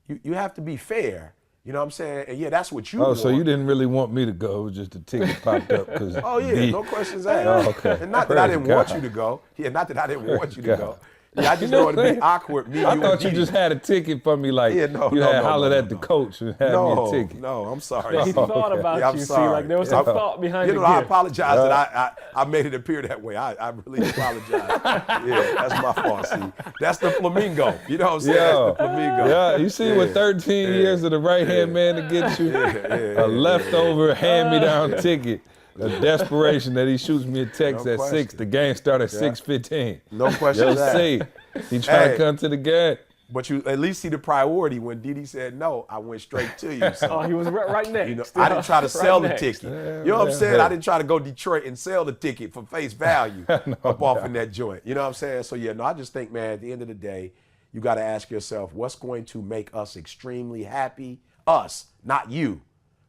you have to be fair. You know what I'm saying? And yeah, that's what you want. So you didn't really want me to go. It was just the ticket popped up. Oh, yeah, no questions asked. Oh, okay. And not that I didn't want you to go. Yeah, not that I didn't want you to go. Yeah, I just didn't want to be awkward. I thought you just had a ticket for me, like you had hollered at the coach and had me a ticket. No, I'm sorry. He thought about I'm you. sorry. See, like there was some thought behind it. I apologize that I made it appear that way. I really apologize. Yeah, that's my fault. See, that's the flamingo. You know what I'm saying? That's the flamingo. Yeah, you see, with 13 years of the right-hand man to get you a leftover hand-me-down ticket. A desperation that he shoots me a text at 6. The game started at 6:15. No question. See, he tried to come to the game. But you at least see the priority. When Didi said no, I went straight to you. So, he was right next. I didn't try to sell the ticket. Yeah, you know what I'm saying? I didn't try to go Detroit and sell the ticket for face value off in that joint. You know what I'm saying? So yeah, no, I just think, man, at the end of the day, you got to ask yourself, what's going to make us extremely happy? Us, not you.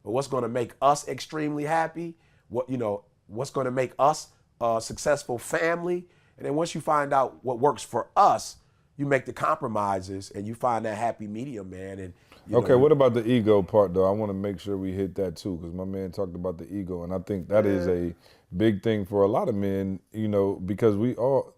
But what's going to make us extremely happy? What's going to make us a successful family? And then once you find out what works for us, you make the compromises and you find that happy medium, man. And what about the ego part, though? I want to make sure we hit that too, because my man talked about the ego, and I think that is a big thing for a lot of men, because we all,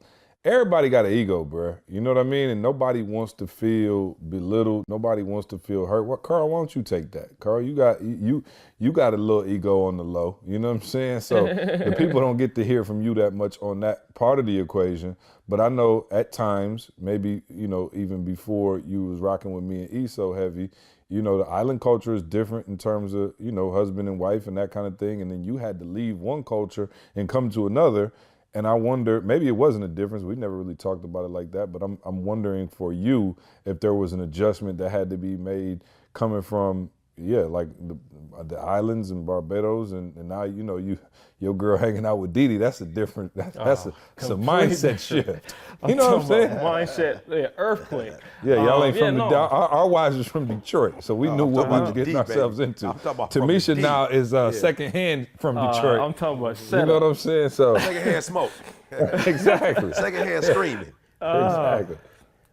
everybody got an ego, bro. You know what I mean? And nobody wants to feel belittled. Nobody wants to feel hurt. What, Carl? Why don't you take that, Carl? You got a little ego on the low. You know what I'm saying? So the people don't get to hear from you that much on that part of the equation. But I know at times, maybe even before you was rocking with me and E so heavy, the island culture is different in terms of husband and wife and that kind of thing. And then you had to leave one culture and come to another. And I wonder, maybe it wasn't a difference. We never really talked about it like that. But I'm wondering for you if there was an adjustment that had to be made coming from, like the islands and Barbados, and now your girl hanging out with Didi. That's a different. That's a mindset shift. You know what I'm saying? Mindset, earthquake. Yeah, y'all ain't from our wives is from Detroit, so we knew what we were getting ourselves into. Tamisha now is secondhand from Detroit. I'm talking about You know what I'm saying? So Secondhand smoke. exactly. Secondhand screaming. Exactly.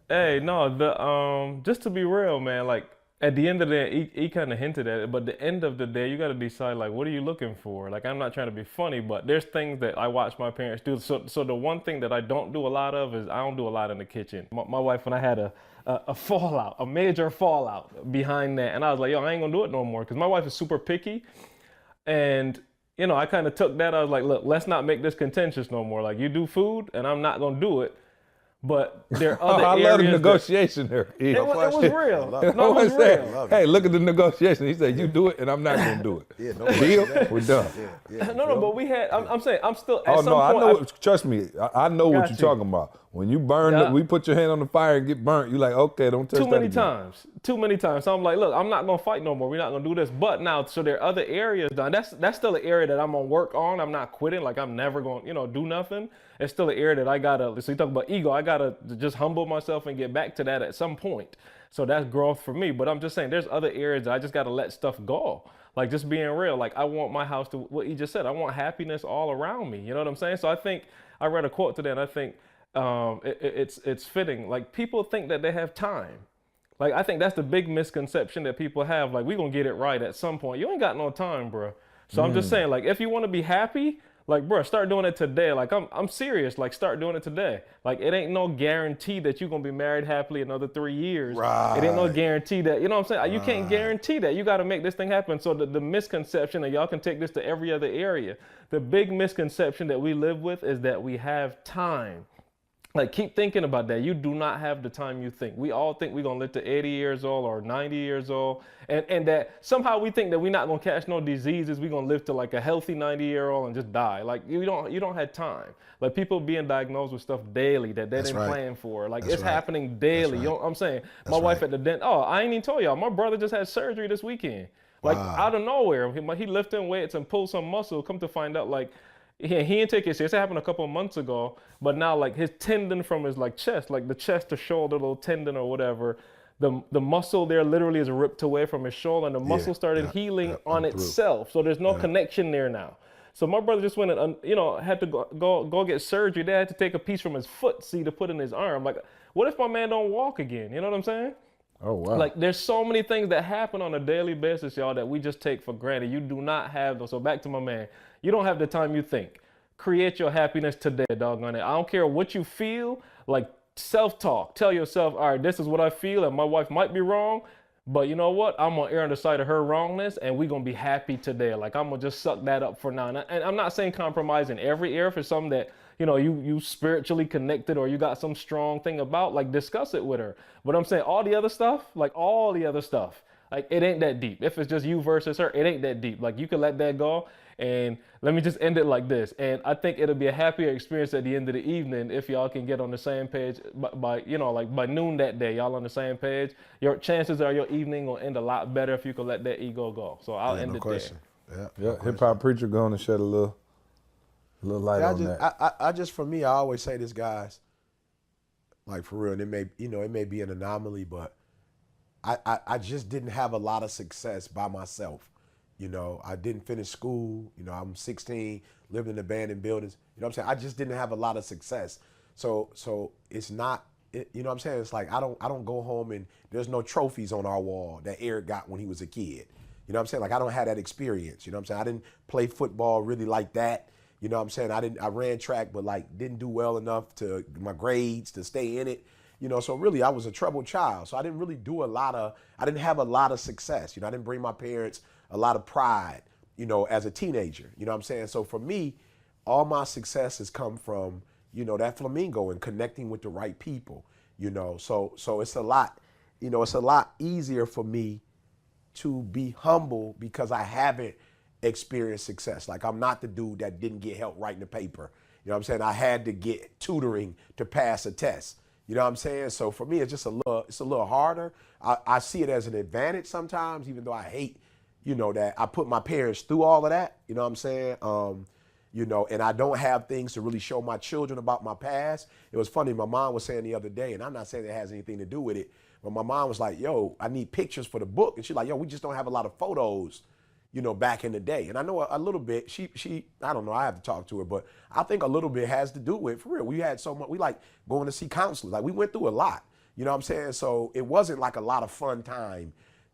Hey, no, just to be real, man, like at the end of the day, he kind of hinted at it, but the end of the day, you got to decide, like, what are you looking for? Like, I'm not trying to be funny, but there's things that I watch my parents do. So the one thing that I don't do a lot of is I don't do a lot in the kitchen. My wife and I had a fallout, a major fallout behind that. And I was like, yo, I ain't gonna do it no more. Cause my wife is super picky. And I kind of took that. I was like, look, let's not make this contentious no more. Like, you do food and I'm not gonna do it. But there are other I areas. love the negotiation there. It was real. No, No, it was real. Hey, look at the negotiation. He said, you do it and I'm not going to do it. Yeah, no Deal? yeah. We're done. No, but we had, I'm saying, I'm still, at some point. I know. Trust me, I know what Got you're you. talking about. When you burn, we put your hand on the fire and get burnt, you're like, okay, don't touch that again. Too many times. So I'm like, look, I'm not going to fight no more. We're not going to do this. But now, so there are other areas done. That's still an area that I'm going to work on. I'm not quitting. Like, I'm never going to, do nothing. It's still an area that I got to, so you talk about ego, I got to just humble myself and get back to that at some point. So that's growth for me. But I'm just saying there's other areas that I just got to let stuff go. Like, just being real. Like, I want my house to, what he just said, I want happiness all around me. You know what I'm saying? So I think, I read a quote today and I think it's fitting. Like, people think that they have time. Like, I think that's the big misconception that people have. Like, we're going to get it right at some point. You ain't got no time, bro. So I'm just saying, like, if you want to be happy, like, bro, start doing it today. Like, I'm serious. Like, start doing it today. Like, it ain't no guarantee that you're going to be married happily another 3 years. Right. It ain't no guarantee that, you know what I'm saying? Right. You can't guarantee that. You got to make this thing happen. So the misconception, and y'all can take this to every other area, the big misconception that we live with is that we have time. Like, keep thinking about that. You do not have the time you think. We all think we're going to live to 80 years old or 90 years old. And that somehow we think that we're not going to catch no diseases. We're going to live to like a healthy 90-year-old and just die. Like, you don't have time. Like, people being diagnosed with stuff daily that they didn't plan for. Like, it's happening daily. You know what I'm saying? My wife at the dentist, I ain't even told y'all. My brother just had surgery this weekend. Like, out of nowhere. He lifting weights and pulled some muscle. Come to find out, like, he didn't take it serious. It happened a couple of months ago, but now, like, his tendon from his like chest, like the chest to shoulder, little tendon or whatever, the muscle there literally is ripped away from his shoulder, and the muscle started healing on itself. So there's no connection there now. So my brother just went and had to go get surgery. They had to take a piece from his foot, to put in his arm. Like, what if my man don't walk again? You know what I'm saying? Oh, wow. Like, there's so many things that happen on a daily basis, y'all, that we just take for granted. You do not have those. So back to my man, you don't have the time you think. Create your happiness today, doggone it. I don't care what you feel, like, self-talk. Tell yourself, all right, this is what I feel, and my wife might be wrong, but you know what? I'm going to err on the side of her wrongness, and we're going to be happy today. Like, I'm going to just suck that up for now. And I'm not saying compromise in every area. For something that, you spiritually connected or you got some strong thing about, like, discuss it with her. But I'm saying all the other stuff, like, it ain't that deep. If it's just you versus her, it ain't that deep. Like, you can let that go. And let me just end it like this. And I think it'll be a happier experience at the end of the evening if y'all can get on the same page by noon that day. Y'all on the same page. Your chances are your evening will end a lot better if you can let that ego go. So I'll end it there. Yeah, hip hop preacher going to shed a little light on that. I just, for me, I always say this, guys, like, for real, and it may be an anomaly, but I just didn't have a lot of success by myself. I didn't finish school. I'm 16, lived in abandoned buildings. You know what I'm saying? I just didn't have a lot of success. So it's not, you know what I'm saying? It's like, I don't go home and there's no trophies on our wall that Eric got when he was a kid. You know what I'm saying? Like, I don't have that experience. You know what I'm saying? I didn't play football really like that. You know what I'm saying? I ran track, but like didn't do well enough to my grades to stay in it. You know, so really I was a troubled child. So I didn't really I didn't have a lot of success. You know, I didn't bring my parents a lot of pride, you know, as a teenager. You know what I'm saying? So for me, all my success has come from, you know, that flamingo and connecting with the right people, you know. So it's a lot, you know, it's a lot easier for me to be humble because I haven't experienced success. Like I'm not the dude that didn't get help writing the paper. You know what I'm saying? I had to get tutoring to pass a test. You know what I'm saying? So for me, it's just it's a little harder. I see it as an advantage sometimes, even though I hate, you know, that I put my parents through all of that. You know what I'm saying? You know, and I don't have things to really show my children about my past. It was funny, my mom was saying the other day, and I'm not saying it has anything to do with it, but my mom was like, yo, I need pictures for the book. And she's like, yo, we just don't have a lot of photos, you know, back in the day. And I know a little bit, she I don't know, I have to talk to her, but I think a little bit has to do with, for real, we had so much, we like going to see counselors. Like we went through a lot, you know what I'm saying? So it wasn't like a lot of fun time.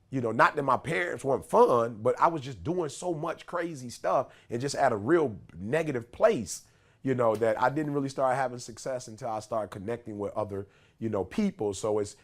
You know, not that my parents weren't fun, but I was just doing so much crazy stuff and just at a real negative place, you know, that I didn't really start having success until I started connecting with other, you know, people. So it's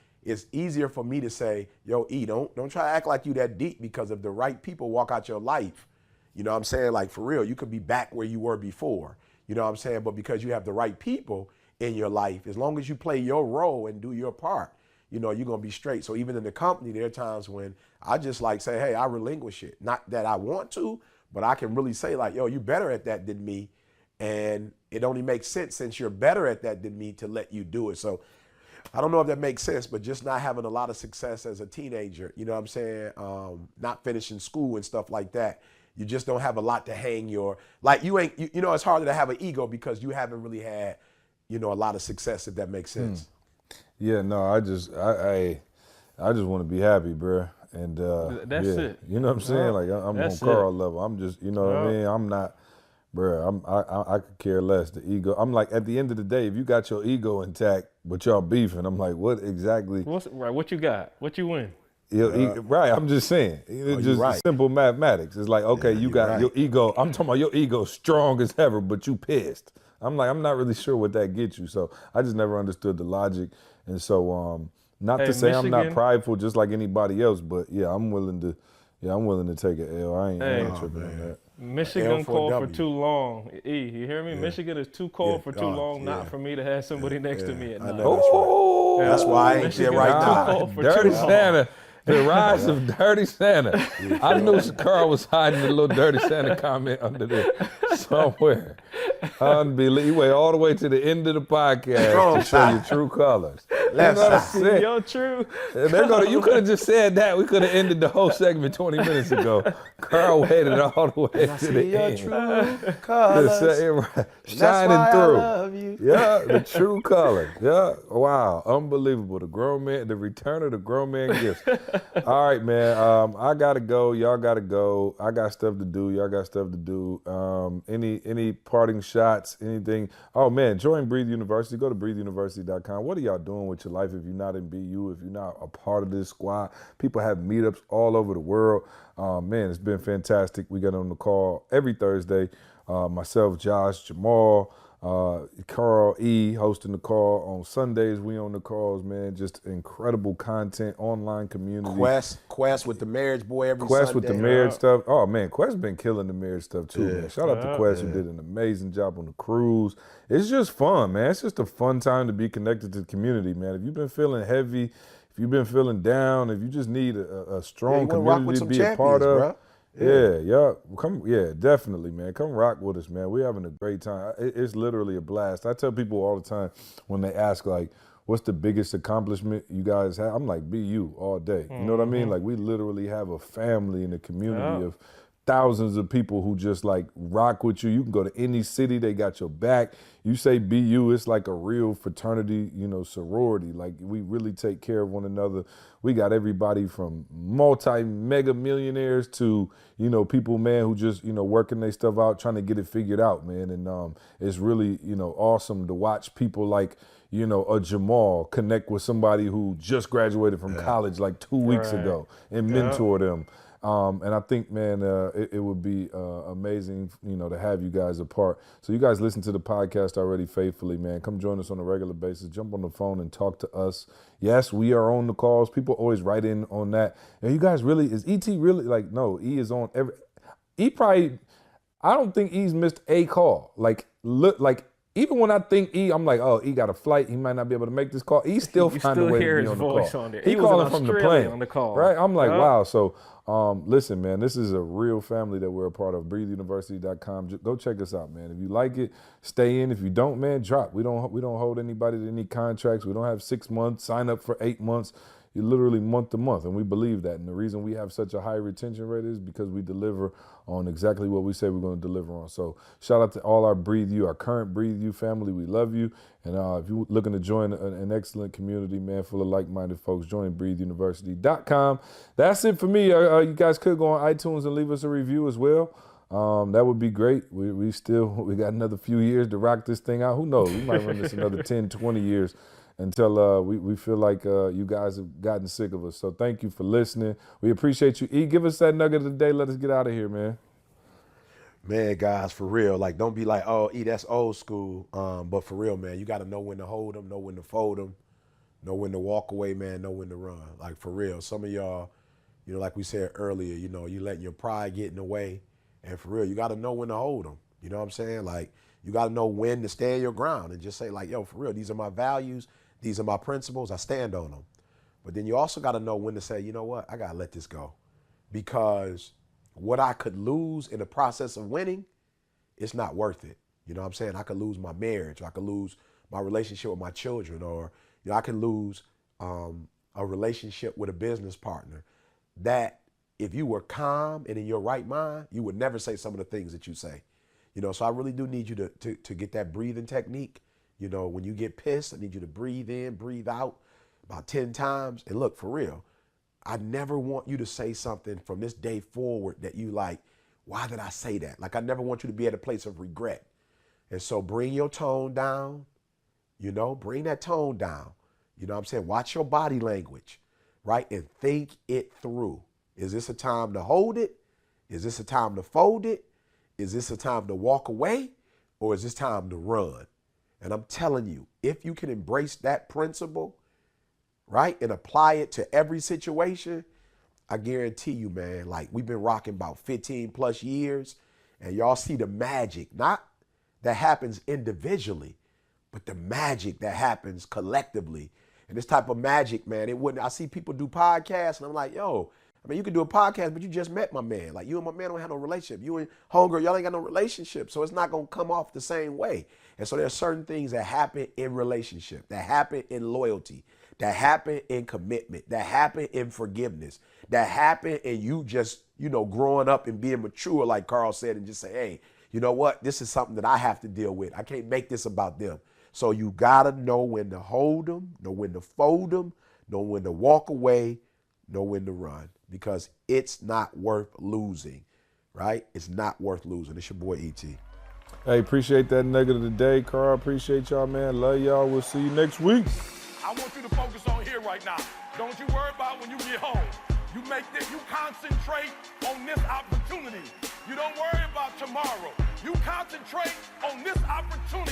easier for me to say, yo, E, don't try to act like you that deep, because if the right people walk out your life, you know what I'm saying? Like for real, you could be back where you were before, you know what I'm saying? But because you have the right people in your life, as long as you play your role and do your part, you know, you're going to be straight. So even in the company, there are times when I just like say, hey, I relinquish it. Not that I want to, but I can really say like, yo, you better at that than me. And it only makes sense since you're better at that than me to let you do it. So I don't know if that makes sense, but just not having a lot of success as a teenager, you know what I'm saying? Not finishing school and stuff like that. You just don't have a lot to hang your, like you know, it's harder to have an ego because you haven't really had, you know, a lot of success, if that makes sense. Yeah, no, I just want to be happy, bro. And that's yeah, it. you know what I'm saying? Like I'm on Carl level. I'm just, you know what I mean? I'm not, bro. I could care less. The ego. I'm like, at the end of the day, if you got your ego intact, but y'all beefing, I'm like, what exactly? What you got? What you win? Right, I'm just saying. It's just simple mathematics. It's like, okay, you got your ego. I'm talking about your ego strong as ever, but you pissed. I'm like, I'm not really sure what that gets you. So I just never understood the logic. And so, not to say I'm not prideful just like anybody else, but yeah, I'm willing to take an L. I ain't tripping on that. Michigan cold for too long. E, you hear me? Yeah. Michigan is too cold for too long, not for me to have somebody next to me at night. That's why I ain't here right now. Dirty Santa. The rise of Dirty Santa. I knew Carl was hiding a little Dirty Santa comment under there somewhere. Unbelievable. You wait all the way to the end of the podcast to show your true colors. Let's see your true. You could have just said that. We could have ended the whole segment 20 minutes ago. Carl waited all the way to the end. True colors. Shining through. I love you. Yeah, the true colors. Yeah, wow, unbelievable. The return of the grown man gifts. All right, man. I gotta go. Y'all gotta go. I got stuff to do. Y'all got stuff to do. Any parting shots? Anything? Oh man, join Breathe University. Go to breatheuniversity.com. What are y'all doing with your life if you're not in BU? If you're not a part of this squad? People have meetups all over the world. Man, it's been fantastic. We got on the call every Thursday. Myself, Josh, Jamal. Carl E hosting the call on Sundays. We on the calls, man. Just incredible content, online community. Quest with the marriage boy every Quest Sunday. With the marriage stuff. Oh man, Quest been killing the marriage stuff too, man. Shout out to Quest, who did an amazing job on the cruise. It's just fun, man. It's just a fun time to be connected to the community, man. If you've been feeling heavy, if you've been feeling down, if you just need a strong community to be a part of. Bro. Yeah, definitely, man. Come rock with us, man. We're having a great time. It's literally a blast. I tell people all the time when they ask, like, what's the biggest accomplishment you guys have? I'm like, be you all day. You know what I mean? Like, we literally have a family and a community of thousands of people who just like rock with you. You can go to any city, they got your back. You say BU, it's like a real fraternity, you know, sorority. Like we really take care of one another. We got everybody from multi-mega millionaires to, you know, people, man, who just, you know, working their stuff out, trying to get it figured out, man. And it's really, you know, awesome to watch people like, you know, a Jamal connect with somebody who just graduated from college like 2 weeks ago and mentor them. And I think, man, it would be amazing, to have you guys a part. So you guys listen to the podcast already faithfully, man. Come join us on a regular basis. Jump on the phone and talk to us. Yes, we are on the calls. People always write in on that. And you guys really, is ET really, like, no, E is on every, E probably, I don't think E's missed a call. Like, look, like, even when I think E, I'm like, oh, E got a flight. He might not be able to make this call. E still find a way to be on the call. On there. He calling from the plane on the call. Right? I'm like, wow. So, listen, man, this is a real family that we're a part of. BreatheUniversity.com. Go check us out, man. If you like it, stay in. If you don't, man, drop. We don't hold anybody to any contracts. We don't have 6 months. Sign up for 8 months. You're literally month to month, and we believe that. And the reason we have such a high retention rate is because we deliver on exactly what we say we're going to deliver on. So shout out to all our Breathe You, our current Breathe You family. We love you. And if you're looking to join an excellent community, man, full of like-minded folks, join BreatheUniversity.com. That's it for me. You guys could go on iTunes and leave us a review as well. That would be great. We got another few years to rock this thing out. Who knows? We might run this another 10, 20 years. Until we feel like you guys have gotten sick of us. So thank you for listening. We appreciate you. E, give us that nugget of the day. Let us get out of here, man. Man, guys, for real, like, don't be like, oh, E, that's old school. But for real, man, you got to know when to hold them, know when to fold them, know when to walk away, man, know when to run. Like, for real, some of y'all, like we said earlier, you letting your pride get in the way. And for real, you got to know when to hold them. You know what I'm saying? Like, you got to know when to stand your ground and just say, like, yo, for real, these are my values. These are my principles. I stand on them. But then you also got to know when to say, you know what? I got to let this go. Because what I could lose in the process of winning, it's not worth it. You know what I'm saying? I could lose my marriage. I could lose my relationship with my children. Or I could lose a relationship with a business partner. That if you were calm and in your right mind, you would never say some of the things that you say. So I really do need you to get that breathing technique. When you get pissed, I need you to breathe in, breathe out about 10 times. And look, for real, I never want you to say something from this day forward that you like, why did I say that? Like, I never want you to be at a place of regret. And so bring your tone down, bring that tone down. You know what I'm saying? Watch your body language, right? And think it through. Is this a time to hold it? Is this a time to fold it? Is this a time to walk away? Or is this time to run? And I'm telling you, if you can embrace that principle, right, and apply it to every situation, I guarantee you, man, like, we've been rocking about 15 plus years, and y'all see the magic, not that happens individually, but the magic that happens collectively. And this type of magic, man, I see people do podcasts, and I'm like, yo, you can do a podcast, but you just met my man. Like, you and my man don't have no relationship. You and homegirl, y'all ain't got no relationship. So it's not going to come off the same way. And so there's certain things that happen in relationship, that happen in loyalty, that happen in commitment, that happen in forgiveness, that happen in you just, growing up and being mature, like Carl said, and just say, hey, you know what? This is something that I have to deal with. I can't make this about them. So you got to know when to hold them, know when to fold them, know when to walk away, know when to run, because it's not worth losing, right? It's not worth losing. It's your boy E.T. Hey, appreciate that nugget of the day, Carl. Appreciate y'all, man. Love y'all. We'll see you next week. I want you to focus on here right now. Don't you worry about when you get home. You concentrate on this opportunity. You don't worry about tomorrow. You concentrate on this opportunity.